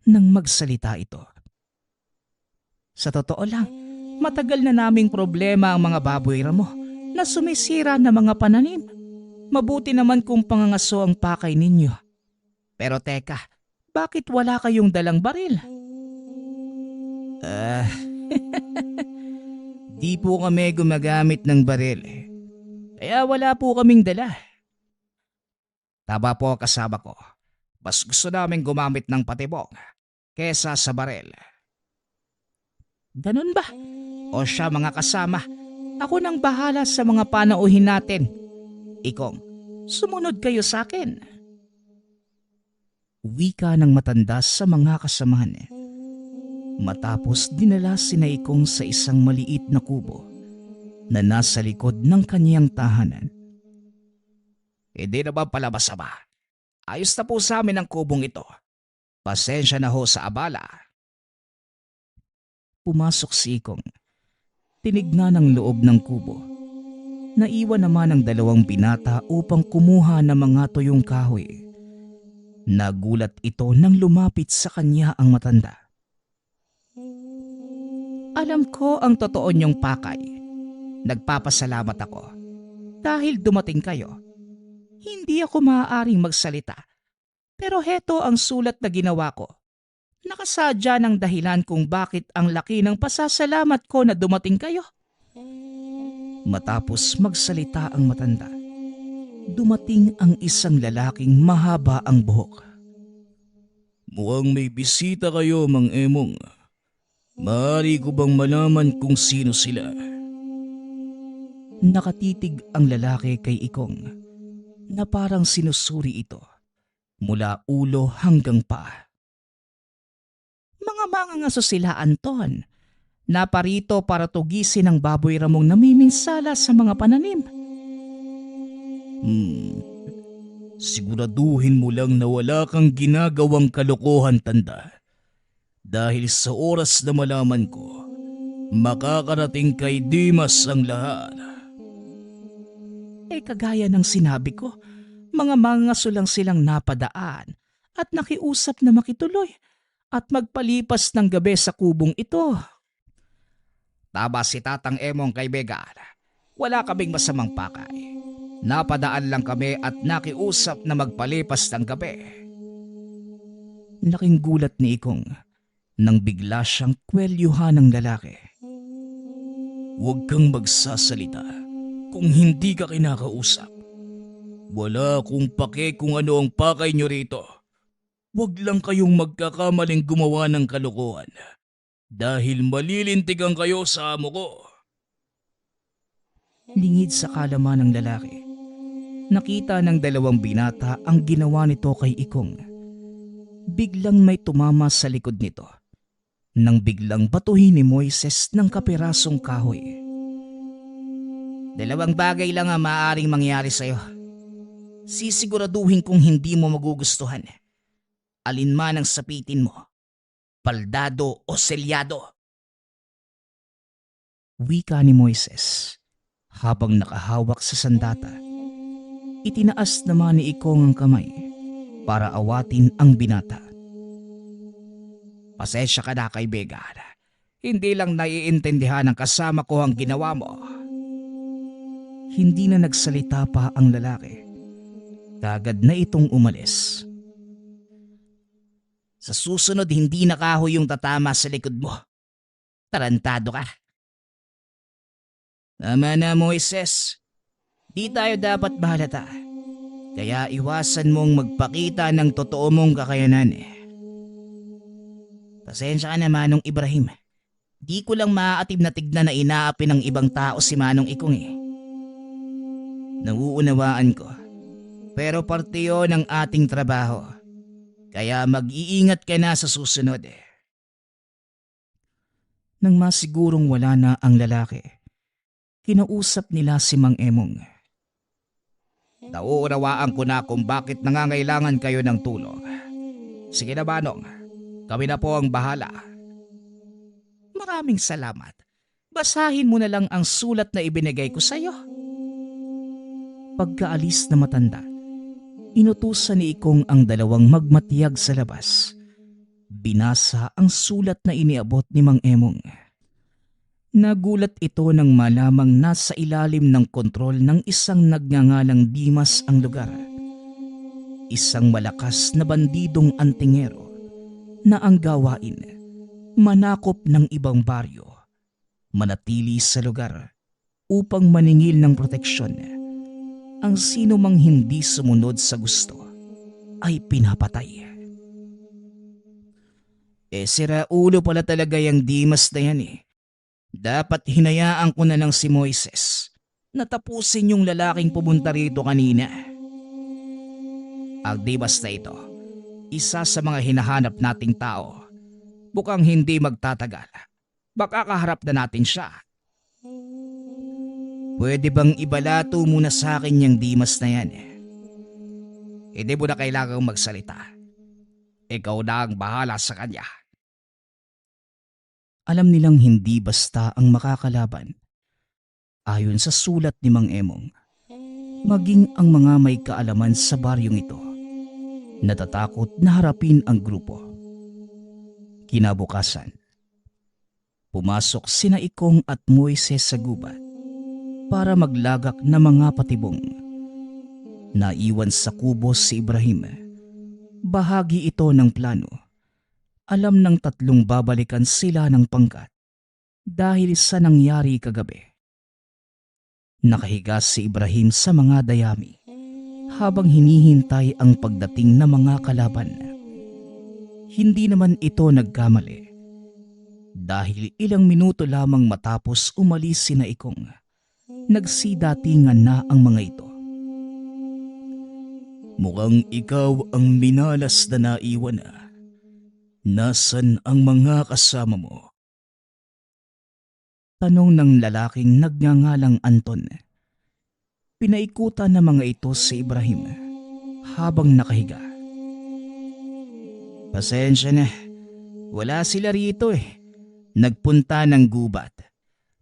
nang magsalita ito. Sa totoo lang, matagal na naming problema ang mga baboy ramo na sumisira na mga pananim. Mabuti naman kung pangangaso ang pakay ninyo. Pero teka, bakit wala kayong dalang baril? Di po kami gumagamit ng baril. Kaya wala po kaming dala. Taba po kasama ko. Mas gusto namin gumamit ng patibong kesa sa baril. Ganun ba? O siya mga kasama, ako nang bahala sa mga panauhin natin. Ikong, sumunod kayo sa akin. Wika ng matanda sa mga kasamahan. Matapos dinala sina Ikong sa isang maliit na kubo na nasa likod ng kaniyang tahanan. Hindi na ba pala masama? Ayos na po sa amin ang kubong ito. Pasensya na ho sa abala. Pumasok si Ikong. Tinignan ang loob ng kubo. Naiwan naman ang dalawang binata upang kumuha ng mga tuyong kahoy. Nagulat ito nang lumapit sa kanya ang matanda. Alam ko ang totoo niyong pakay. Nagpapasalamat ako. Dahil dumating kayo, hindi ako maaaring magsalita. Pero heto ang sulat na ginawa ko. Nakasadya ng dahilan kung bakit ang laki ng pasasalamat ko na dumating kayo. Matapos magsalita ang matanda, dumating ang isang lalaking mahaba ang buhok. Mukhang may bisita kayo, Mang Emong. Maaari ko bang malaman kung sino sila? Nakatitig ang lalaki kay Ikong na parang sinusuri ito mula ulo hanggang paa. Mga mangangaso sila, Anton. Naparito para tugisin ang baboy ramong namiminsala sa mga pananim. Siguraduhin mo lang na wala kang ginagawang kalokohan, tanda. Dahil sa oras na malaman ko, makakarating kay Dimas ang lahat. Kagaya ng sinabi ko, mga mangangaso lang silang napadaan at nakiusap na makituloy at magpalipas ng gabi sa kubong ito. Tama si Tatang Emong, kaibigan. Wala kaming masamang pakay. Napadaan lang kami at nakiusap na magpalipas ng gabi. Laking gulat ni Ikong nang bigla siyang kwelyuhan ng lalaki. Huwag kang magsasalita kung hindi ka kinakausap. Wala akong pake kung ano ang pakay nyo rito. Huwag lang kayong magkakamaling gumawa ng kalokohan dahil malilintigan kayo sa amo ko. Lingid sa kalaman ng lalaki, nakita ng dalawang binata ang ginawa nito kay Ikong. Biglang may tumama sa likod nito nang biglang batuhin ni Moises ng kapirasong kahoy. Dalawang bagay lang ang maaaring mangyari sa'yo. Sisiguraduhin kong hindi mo magugustuhan. Alinman ang sapitin mo, paldado o selyado. Wika ni Moises habang nakahawak sa sandata. Itinaas naman ni Ikong ang kamay para awatin ang binata. Pasensya ka na, kaibigan. Hindi lang naiintindihan ng kasama ko ang ginawa mo. Hindi na nagsalita pa ang lalaki. Kagad na itong umalis. Sa susunod, hindi na kahoy yung tatama sa likod mo. Tarantado ka. Tama na, Moises. Di tayo dapat mahalata. Kaya iwasan mong magpakita ng totoo mong kakayanan. Pasensya ka na, Manong Ibrahim. Di ko lang maaatib na tignan na inaapi ng ibang tao si Manong Ikong eh. Nauunawaan ko. Pero parte yun ng ating trabaho. Kaya mag-iingat ka na sa susunod eh. Nang masigurong wala na ang lalaki, kinausap nila si Mang Emong. Nauunawaan ko na kung bakit nangangailangan kayo ng tulong. Sige na, Manong. Kami na po ang bahala. Maraming salamat. Basahin mo na lang ang sulat na ibinigay ko sa iyo. Pagkaalis na matanda, inutusan ni Ikong ang dalawang magmatiyag sa labas. Binasa ang sulat na iniabot ni Mang Emong. Nagulat ito nang malamang nasa ilalim ng kontrol ng isang nagngangalang Dimas ang lugar. Isang malakas na bandidong antingero na ang gawain, manakop ng ibang baryo, manatili sa lugar upang maningil ng proteksyon. Ang sino mang hindi sumunod sa gusto ay pinapatay. Sira ulo pala talaga yung Dimas na yan eh. Dapat hinayaan ko na lang si Moises na tapusin yung lalaking pumunta rito kanina. Ang Dimas na ito, isa sa mga hinahanap nating tao. Bukang hindi magtatagal. Baka kaharap na natin siya. Pwede bang ibalato muna sa akin yung Dimas na yan? Hindi mo na kailangang magsalita. Ikaw na ang bahala sa kanya. Alam nilang hindi basta ang makakalaban. Ayon sa sulat ni Mang Emong, maging ang mga may kaalaman sa baryong ito, natatakot na harapin ang grupo. Kinabukasan, pumasok sina Ikong at Moises sa gubat para maglagak ng mga patibong. Naiwan sa kubo si Ibrahim. Bahagi ito ng plano. Alam ng tatlong babalikan sila ng pangkat dahil sa nangyari kagabi. Nakahiga si Ibrahim sa mga dayami habang hinihintay ang pagdating ng mga kalaban. Hindi naman ito nagkamali dahil ilang minuto lamang matapos umalis sina Ikong, nagsidatingan na ang mga ito. Mukhang ikaw ang minalas na naiwan na. Nasaan ang mga kasama mo? Tanong ng lalaking nagngangalang Anton. Pinaikutan ng mga ito si Ibrahim habang nakahiga. Pasensya na, wala sila rito eh. Nagpunta ng gubat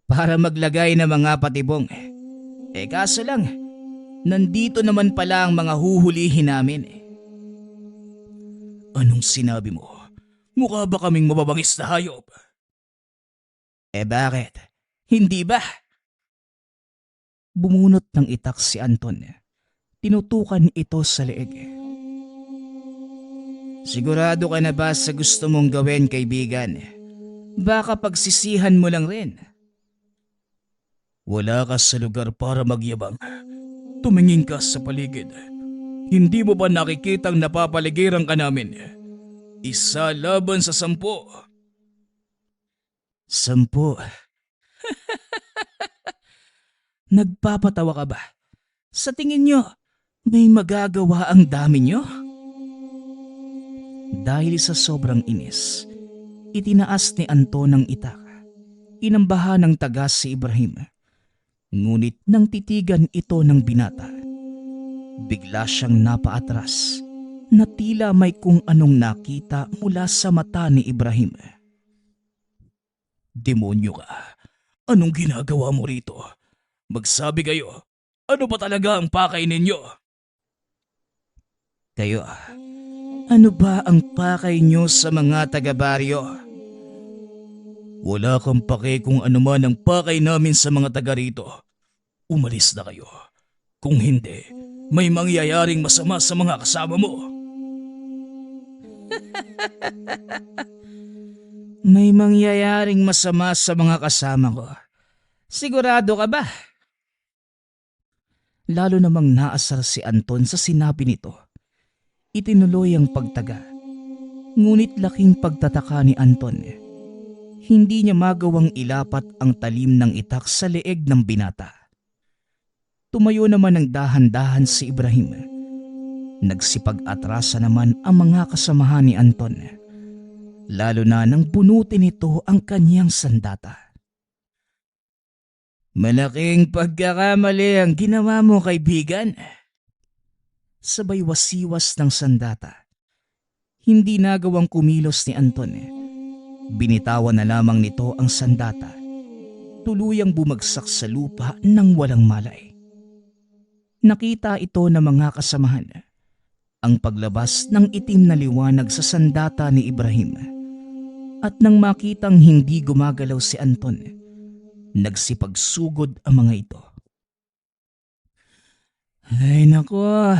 para maglagay ng mga patibong. Kaso lang, nandito naman pala ang mga huhulihin namin eh. Anong sinabi mo? Mukha ba kaming mababangis na hayop? Bakit? Hindi ba? Bumunot ng itak si Anton. Tinutukan ito sa leeg. Sigurado ka na ba sa gusto mong gawin, kaibigan? Baka pagsisihan mo lang rin. Wala ka sa lugar para magyabang. Tumingin ka sa paligid. Hindi mo ba nakikitang napapaligiran ka namin? 1 laban sa 10. 10. Nagpapatawa ka ba? Sa tingin nyo, may magagawa ang dami nyo? Dahil sa sobrang inis, itinaas ni Anton ang itak. Inambahan ng tagas si Ibrahim. Ngunit nang titigan ito ng binata, bigla siyang napaatras na tila may kung anong nakita mula sa mata ni Ibrahim. Demonyo ka. Anong ginagawa mo rito? Magsabi kayo. Ano ba talaga ang pakay ninyo? Kayo, ano ba ang pakay nyo sa mga taga-baryo? Wala kang pake kung ano man ang pakay namin sa mga taga rito. Umalis na kayo. Kung hindi, may mangyayaring masama sa mga kasama mo. May mangyayaring masama sa mga kasama ko. Sigurado ka ba? Lalo namang naasar si Anton sa sinabi nito. Itinuloy ang pagtaga. Ngunit laking pagtataka ni Anton. Hindi niya magawang ilapat ang talim ng itak sa leeg ng binata. Tumayo naman ng dahan-dahan si Ibrahim. Nagsipag-atrasa naman ang mga kasamahan ni Anton. Lalo na nang bunutin nito ang kanyang sandata. Malaking pagkakamali ang ginawa mo, kaibigan. Sabay wasiwas ng sandata. Hindi nagawang kumilos ni Anton. Binitawan na lamang nito ang sandata. Tuluyang bumagsak sa lupa nang walang malay. Nakita ito ng mga kasamahan. Ang paglabas ng itim na liwanag sa sandata ni Ibrahim. At nang makitang hindi gumagalaw si Anton, nagsipagsugod ang mga ito. Ay nako,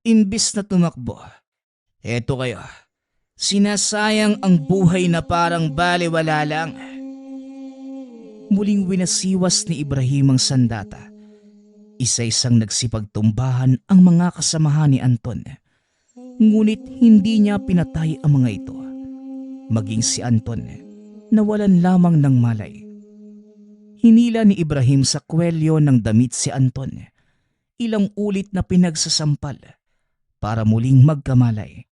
imbis na tumakbo, eto kayo, sinasayang ang buhay na parang baliwala lang. Muling winasiwas ni Ibrahim ang sandata. Isa-isang nagsipagtumbahan ang mga kasamahan ni Anton. Ngunit hindi niya pinatay ang mga ito. Maging si Anton, nawalan lamang ng malay. Hinila ni Ibrahim sa kwelyo ng damit si Anton. Ilang ulit na pinagsasampal para muling magkamalay.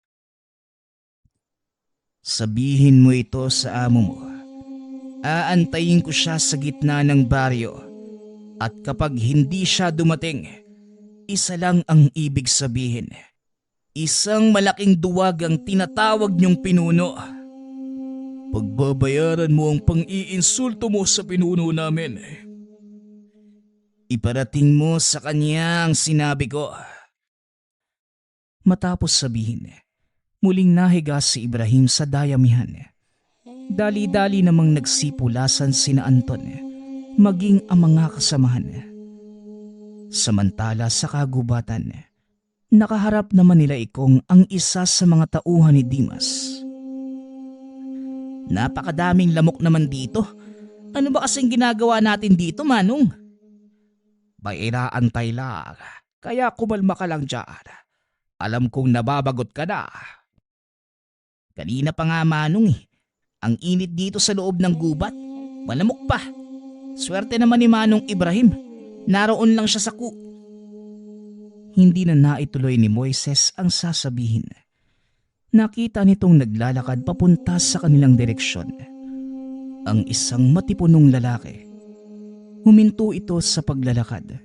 Sabihin mo ito sa amo mo. Aantayin ko siya sa gitna ng baryo. At kapag hindi siya dumating, isa lang ang ibig sabihin. Isang malaking duwag ang tinatawag niyong pinuno. Pagbabayaran mo ang pang-iinsulto mo sa pinuno namin. Iparating mo sa kanya ang sinabi ko. Matapos sabihin, muling nahiga si Ibrahim sa dayamihan. Dali-dali namang nagsipulasan sina Anton, maging ang mga kasamahan. Samantala sa kagubatan, nakaharap naman nila Ikong ang isa sa mga tauhan ni Dimas. Napakadaming lamok naman dito. Ano ba kasing ginagawa natin dito, Manong? Bairaantay lang, kaya kumalma ka lang dyan. Alam kong nababagot ka na. Kanina pa nga, Manong ang init dito sa loob ng gubat. Malamok pa. Swerte naman ni Manong Ibrahim. Naroon lang siya sa Hindi na naituloy ni Moises ang sasabihin. Nakita nitong naglalakad papunta sa kanilang direksyon. Ang isang matipunong lalaki. Huminto ito sa paglalakad.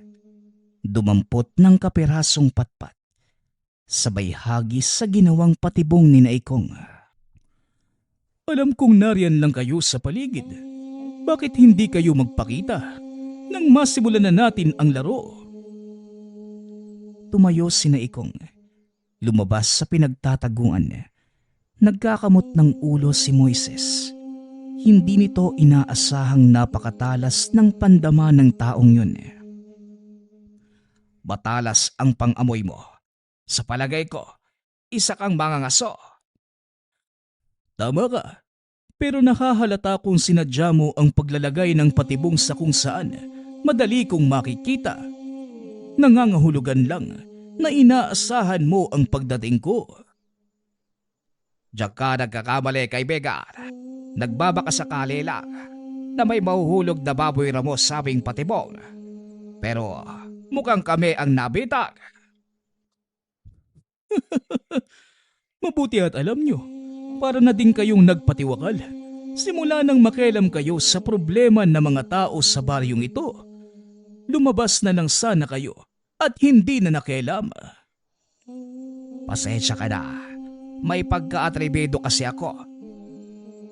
Dumampot ng kapirasong patpat. Sabay hagis sa ginawang patibong ni Naikong. Alam kong nariyan lang kayo sa paligid. Bakit hindi kayo magpakita nang masimulan na natin ang laro? Tumayo si Naikong. Lumabas sa pinagtataguan. Nagkakamot ng ulo si Moises. Hindi nito inaasahang napakatalas ng pandama ng taong yun. Matalas ang pang-amoy mo. Sa palagay ko, isa kang mangangaso. Tama ka. Pero nakahalata kung sinadya mo ang paglalagay ng patibong sa kung saan madali kong makikita. Nangangahulugan lang na inaasahan mo ang pagdating ko. Diyan ka nagkakamali, kaibigan. Nagbabakasakali lang na may mahuhulog na baboy ramo sa aming patibong. Pero mukhang kami ang nabitag. Mabuti at alam nyo, para na din kayong nagpatiwakal. Simula nang makialam kayo sa problema ng mga tao sa baryong ito, lumabas na lang sana kayo at hindi na nakialam. Pasensya ka na. May pagka-atrebido kasi ako.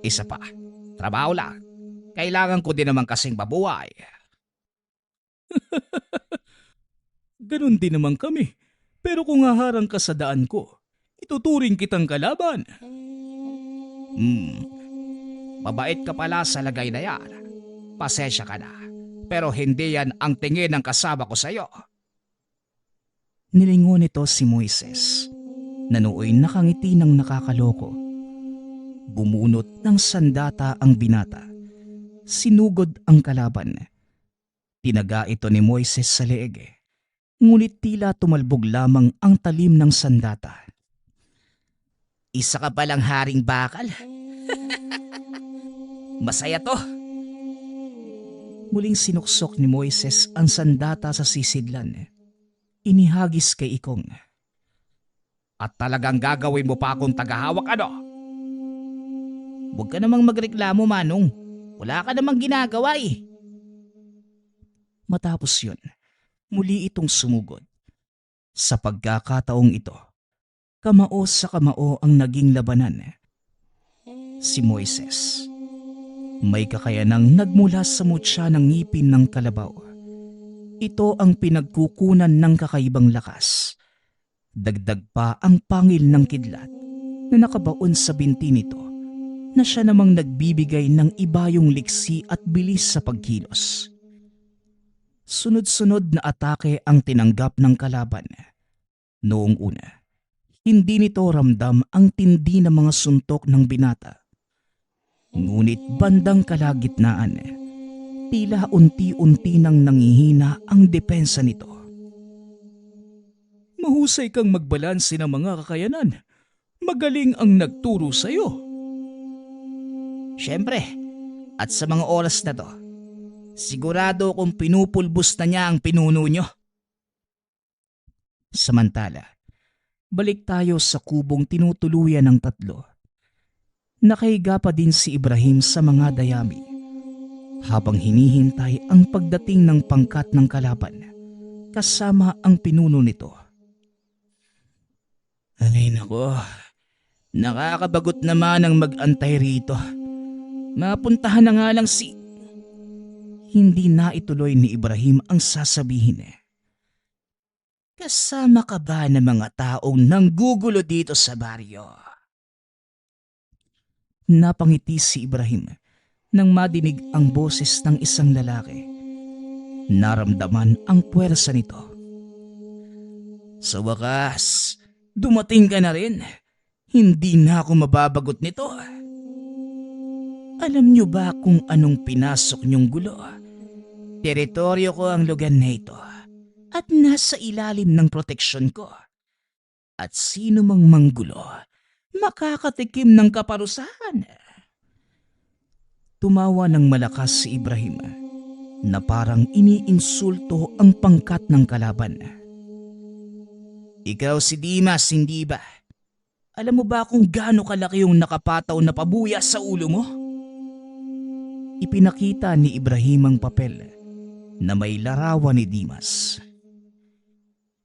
Isa pa, trabaho lang. Kailangan ko din naman kasing mabuhay. Ganon din naman kami. Pero kung haharang ka sa daan ko, ituturing kitang kalaban. Mabait ka pala sa lagay na yan. Pasensya ka na. Pero hindi yan ang tingin ng kasama ko sa'yo. Nilingon nito si Moises, na nooy nakangiti ng nakakaloko. Bumunot ng sandata ang binata. Sinugod ang kalaban. Tinaga ito ni Moises sa leeg. Ngunit tila tumalbog lamang ang talim ng sandata. Isa ka palang haring bakal. Masaya to. Muling sinuksok ni Moises ang sandata sa sisidlan. Inihagis kay Ikong. At talagang gagawin mo pa akong tagahawak, ano? Huwag ka namang magreklamo, Manong. Wala ka namang ginagawa eh. Matapos yun, muli itong sumugod. Sa pagkakataong ito, kamao sa kamao ang naging labanan. Si Moises, may kakayanang nagmula sa mutya ng ngipin ng kalabaw. Ito ang pinagkukunan ng kakaibang lakas. Dagdag pa ang pangil ng kidlat na nakabaon sa binti nito na siya namang nagbibigay ng ibayong liksi at bilis sa pagkilos. Sunod-sunod na atake ang tinanggap ng kalaban. Noong una, hindi nito ramdam ang tindi ng mga suntok ng binata. Ngunit bandang kalagitnaan, tila unti-unti nang nangihina ang depensa nito. Mahusay kang magbalanse ng mga kakayanan. Magaling ang nagturo sa'yo. Siyempre, at sa mga oras na to, sigurado kung pinupulbos na niya ang pinuno nyo. Samantala, balik tayo sa kubong tinutuluyan ng tatlo. Nakahiga pa din si Ibrahim sa mga dayami habang hinihintay ang pagdating ng pangkat ng kalaban kasama ang pinuno nito. Ay nako, nakakabagot naman ang mag-antay rito. Mapuntahan na nga lang si... Hindi na ituloy ni Ibrahim ang sasabihin. Kasama ka ba ng mga taong nanggugulo dito sa baryo? Napangiti si Ibrahim nang madinig ang boses ng isang lalaki. Naramdaman ang puwersa nito. Sa wakas, dumating ka na rin. Hindi na ako mababagot nito. Alam niyo ba kung anong pinasok niyong gulo? Teritoryo ko ang lugar na ito at nasa ilalim ng proteksyon ko. At sino mang manggulo, makakatikim ng kaparusahan. Tumawa ng malakas si Ibrahim na parang iniinsulto ang pangkat ng kalaban. Ikaw si Dimas, hindi ba? Alam mo ba kung gaano kalaki yung nakapataw na pabuya sa ulo mo? Ipinakita ni Ibrahim ang papel na may larawan ni Dimas.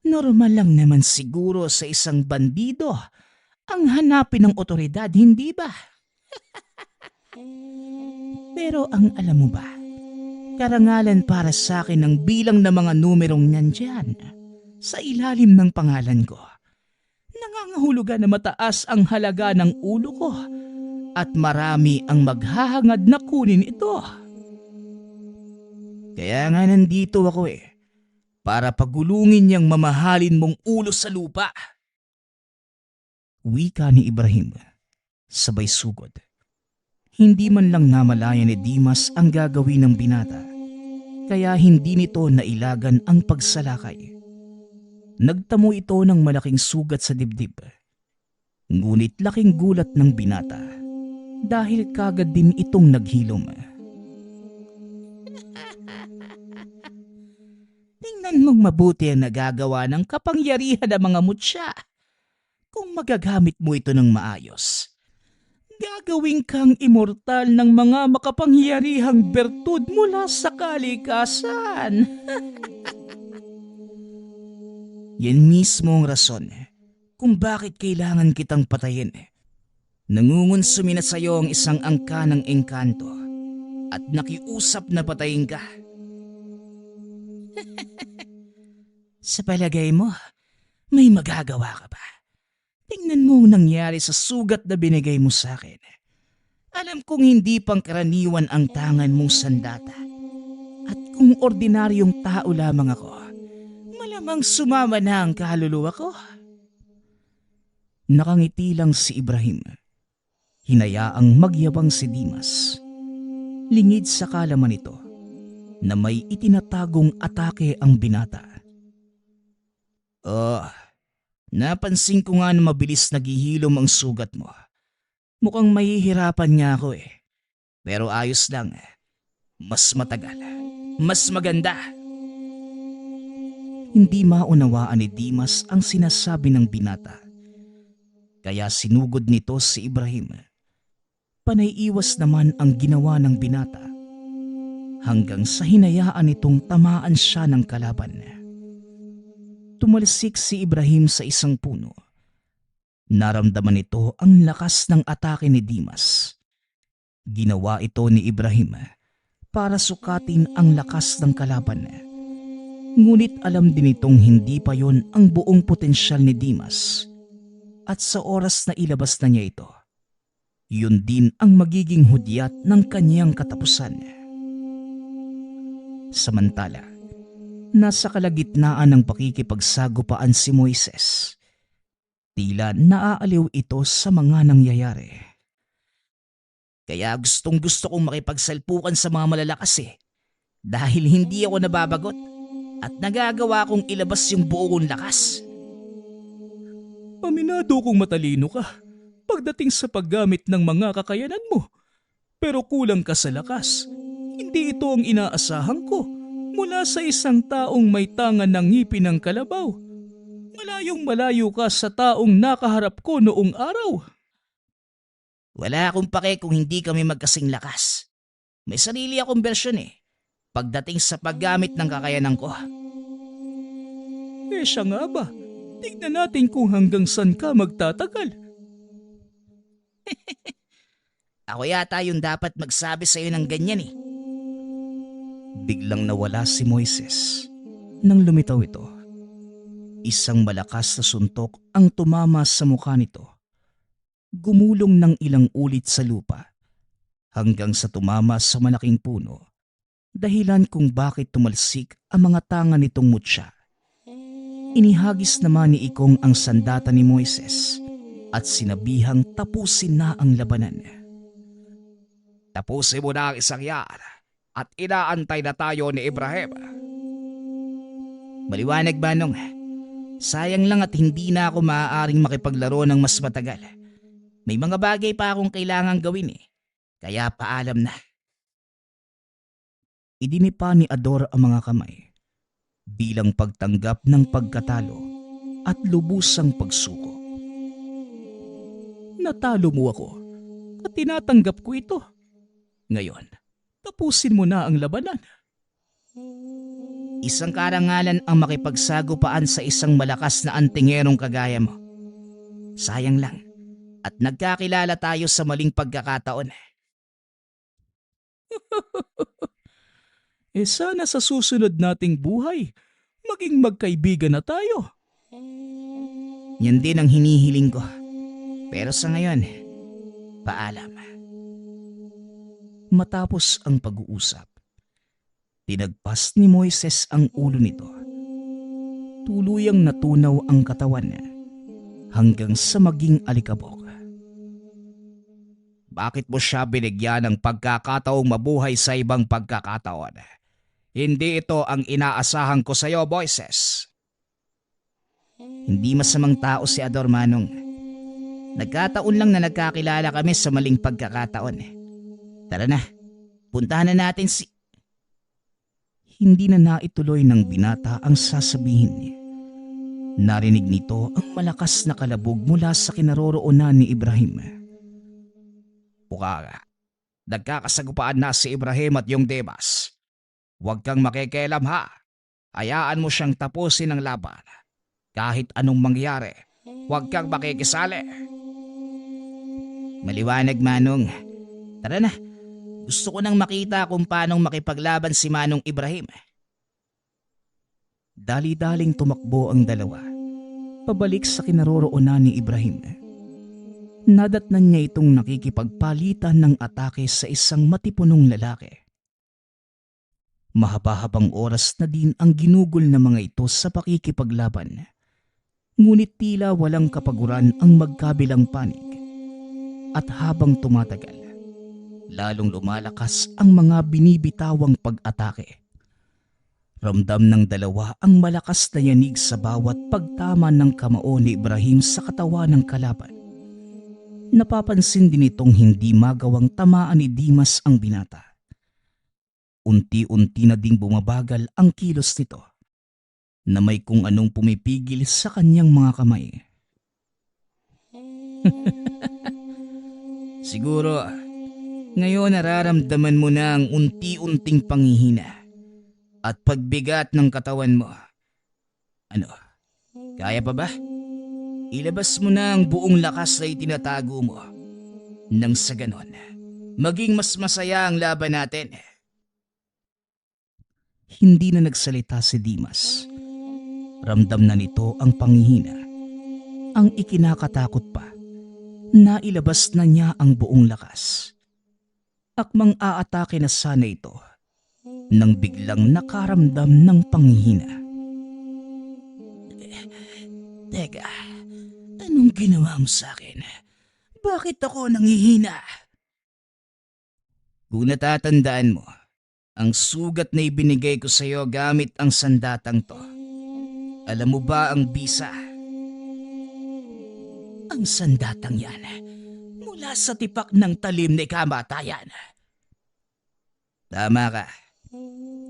Normal lang naman siguro sa isang bandido ang hanapin ng otoridad, hindi ba? Pero ang alam mo ba, karangalan para sa akin ang bilang ng mga numerong nandyan sa ilalim ng pangalan ko Nangangahulugan na mataas ang halaga ng ulo ko at marami ang maghahangad na kunin ito. Kaya nga nandito ako para pagulungin niyang mamahalin mong ulo sa lupa. Wika ni Ibrahim, sabay sugod. Hindi man lang namalaya ni Dimas ang gagawin ng binata, kaya hindi nito nailagan ang pagsalakay. Nagtamo ito ng malaking sugat sa dibdib. Ngunit laking gulat ng binata dahil kagad din itong naghilom. Tingnan mong mabuti ang nagagawa ng kapangyarihan ng mga mutya. Kung magagamit mo ito ng maayos, gagawin kang immortal ng mga makapangyarihang bertud mula sa kalikasan. Yan mismo ang rason kung bakit kailangan kitang patayin. Nangungunsumi na sa iyo ang isang angka ng engkanto at nakiusap na patayin ka. Sa palagay mo, may magagawa ka ba? Tingnan mo ang nangyari sa sugat na binigay mo sa akin. Alam kong hindi pangkaraniwan ang tangan mong sandata. At kung ordinaryong tao lamang ako, malamang sumama na ang kaluluwa ko. Nakangiti lang si Ibrahim. Hinayaang magyabang si Dimas. Lingid sa kalaman nito na may itinatagong atake ang binata. Napansin ko nga na mabilis naghihilom ang sugat mo. Mukhang mahihirapan nga ako Pero ayos lang. Mas matagal. Mas maganda. Hindi maunawaan ni Dimas ang sinasabi ng binata. Kaya sinugod nito si Ibrahim. Panay-iwas naman ang ginawa ng binata. Hanggang sa hinayaan nitong tamaan siya ng kalaban. Tumalsik si Ibrahim sa isang puno. Naramdaman nito ang lakas ng atake ni Dimas. Ginawa ito ni Ibrahim para sukatin ang lakas ng kalaban. Ngunit alam din itong hindi pa yon ang buong potensyal ni Dimas. At sa oras na ilabas na niya ito, yun din ang magiging hudyat ng kanyang katapusan. Samantala, nasa kalagitnaan ng pakikipagsagupaan si Moises. Tila naaaliw ito sa mga nangyayari. Kaya gustong gusto kong makipagsalpukan sa mga malalakas dahil hindi ako nababagot at nagagawa kong ilabas yung buo kong lakas. Aminado kong matalino ka pagdating sa paggamit ng mga kakayanan mo. Pero kulang ka sa lakas. Hindi ito ang inaasahan ko mula sa isang taong may tangan ng ngipin ng kalabaw. Malayong malayo ka sa taong nakaharap ko noong araw. Wala akong pake kung hindi kami magkasing lakas. May sarili akong bersyon pagdating sa paggamit ng kakayanan ko. Siya nga ba? Tignan natin kung hanggang saan ka magtatagal. Ako yata yung dapat magsabi sa iyo ng ganyan Biglang nawala si Moises nang lumitaw ito. Isang malakas na suntok ang tumama sa mukha nito. Gumulong ng ilang ulit sa lupa hanggang sa tumama sa malaking puno. Dahilan kung bakit tumalsik ang mga tangan nitong mutya. Inihagis naman ni Ikong ang sandata ni Moises at sinabihang tapusin na ang labanan. Tapusin mo na ang isang yan at inaantay na tayo ni Ibrahim. Maliwanag Manong, sayang lang at hindi na ako maaaring makipaglaro ng mas matagal. May mga bagay pa akong kailangang gawin kaya paalam na. Idinipa ni Ador ang mga kamay bilang pagtanggap ng pagkatalo at lubusang pagsuko. Natalo mo ako at tinatanggap ko ito. Ngayon, tapusin mo na ang labanan. Isang karangalan ang makipagsagupaan sa isang malakas na antingerong kagaya mo. Sayang lang at nagkakilala tayo sa maling pagkakataon. Sana sa susunod nating buhay, maging magkaibigan na tayo. Yan din ang hinihiling ko. Pero sa ngayon, paalam. Matapos ang pag-uusap, tinagpas ni Moises ang ulo nito. Tuluyang natunaw ang katawan niya hanggang sa maging alikabok. Bakit mo siya binigyan ng pagkakataong mabuhay sa ibang pagkakataon? Hindi ito ang inaasahan ko sa iyo, Moises. Hindi masamang tao si Ador, Manong. Nagkataon lang na nagkakilala kami sa maling pagkakataon. Tara na, puntahan na natin si... Hindi na naituloy ng binata ang sasabihin niya. Narinig nito ang malakas na kalabog mula sa kinaroroonan ni Ibrahim. Puka, nagkakasagupaan na si Ibrahim at yung Demas. Huwag kang makikialam ha. Hayaan mo siyang tapusin ang laban. Kahit anong mangyari, huwag kang makikisali. Maliwanag, Manong. Tara na, gusto ko nang makita kung paanong makipaglaban si Manong Ibrahim. Dali-daling tumakbo ang dalawa, pabalik sa kinaroroonan ni Ibrahim. Nadatnan niya itong nakikipagpalitan ng atake sa isang matipunong lalaki. Mahaba-habang oras na din ang ginugol ng mga ito sa pakikipaglaban. Ngunit tila walang kapaguran ang magkabilang panig. At habang tumatagal, lalong lumalakas ang mga binibitawang pag-atake. Ramdam ng dalawa ang malakas na yanig sa bawat pagtama ng kamao ni Ibrahim sa katawan ng kalaban. Napapansin din itong hindi magawang tamaan ni Dimas ang binata. Unti-unti na ding bumabagal ang kilos nito, na may kung anong pumipigil sa kanyang mga kamay. Siguro, ngayon nararamdaman mo na ang unti-unting panghihina at pagbigat ng katawan mo. Ano, kaya pa ba? Ilabas mo na ang buong lakas na itinatago mo. Nang sa ganon, maging mas masaya ang laban natin. Hindi na nagsalita si Dimas. Ramdam na nito ang panghihina. Ang ikinakatakot pa, nailabas na niya ang buong lakas. Akmang aatake na sana ito nang biglang nakaramdam ng panghihina. Teka, anong ginawa mo sa akin? Bakit ako nanghihina? Kung natatandaan mo, ang sugat na ibinigay ko sa iyo gamit ang sandatang to. Alam mo ba ang bisa? Ang sandatang yan mula sa tipak ng talim na kamatayan. Tama ka.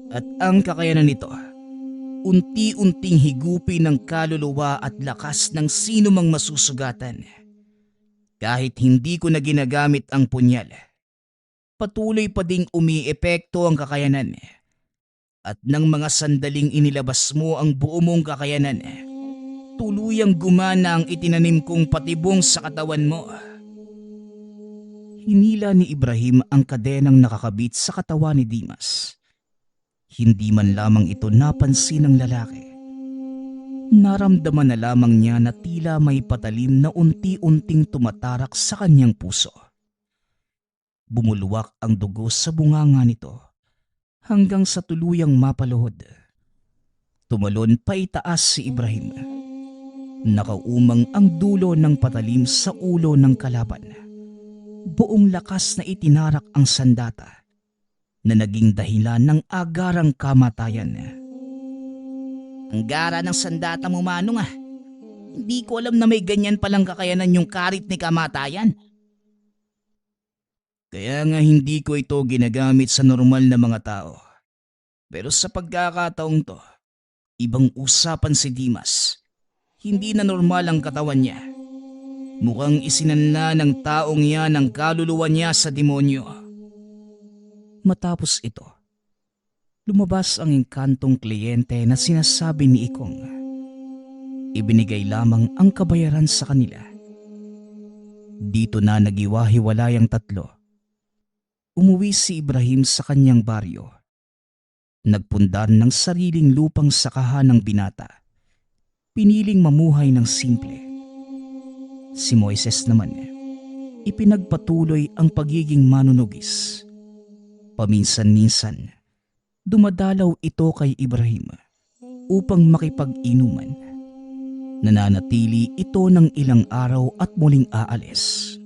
At ang kakayanan nito, unti-unting higupin ng kaluluwa at lakas ng sino mang masusugatan. Kahit hindi ko na ginagamit ang punyal, patuloy pa ding umiepekto ang kakayanan. At nang mga sandaling inilabas mo ang buo mong kakayanan, tuluyang gumana ang itinanim kong patibong sa katawan mo. Hinila ni Ibrahim ang kadenang nakakabit sa katawan ni Dimas. Hindi man lamang ito napansin ng lalaki. Naramdaman na lamang niya na tila may patalim na unti-unting tumatarak sa kanyang puso. Bumulwak ang dugo sa bunganga nito hanggang sa tuluyang mapaluhod. Tumalon pa itaas si Ibrahim. Nakaumang ang dulo ng patalim sa ulo ng kalaban. Buong lakas na itinarak ang sandata na naging dahilan ng agarang kamatayan. Ang gara ng sandata mo, Manong ah. Hindi ko alam na may ganyan palang kakayanan yung karit ni kamatayan. Kaya nga hindi ko ito ginagamit sa normal na mga tao. Pero sa pagkakataong to, ibang usapan si Dimas. Hindi na normal ang katawan niya. Mukhang isinanla ng taong yan ang kaluluwa niya sa demonyo. Matapos ito, lumabas ang engkantong kliyente na sinasabi ni Ikong. Ibinigay lamang ang kabayaran sa kanila. Dito na nagiwahiwalay ang tatlo. Umuwi si Ibrahim sa kanyang baryo. Nagpundar ng sariling lupang sakahan ng binata. Piniling mamuhay ng simple Si Moises naman, ipinagpatuloy ang pagiging manunugis. Paminsan-minsan, dumadalaw ito kay Ibrahim upang makipag-inuman. Nananatili ito ng ilang araw at muling aalis.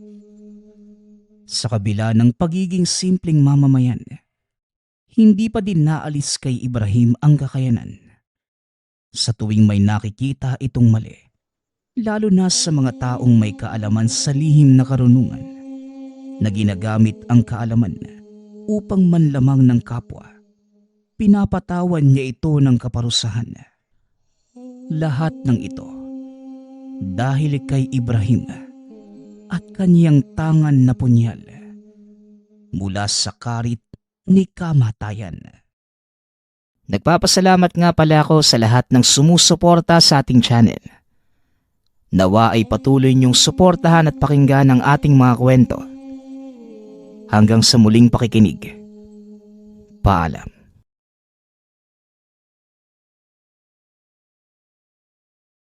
Sa kabila ng pagiging simpleng mamamayan, hindi pa din naalis kay Ibrahim ang kakayanan. Sa tuwing may nakikita itong mali, lalo na sa mga taong may kaalaman sa lihim na karunungan, na ginagamit ang kaalaman upang manlamang ng kapwa, pinapatawan niya ito ng kaparusahan. Lahat ng ito dahil kay Ibrahim at kaniyang tangan na punyal mula sa karit ni kamatayan. Nagpapasalamat nga pala ako sa lahat ng sumusuporta sa ating channel. Nawa ay patuloy niyong suportahan at pakinggan ang ating mga kwento. Hanggang sa muling pakikinig. Paalam.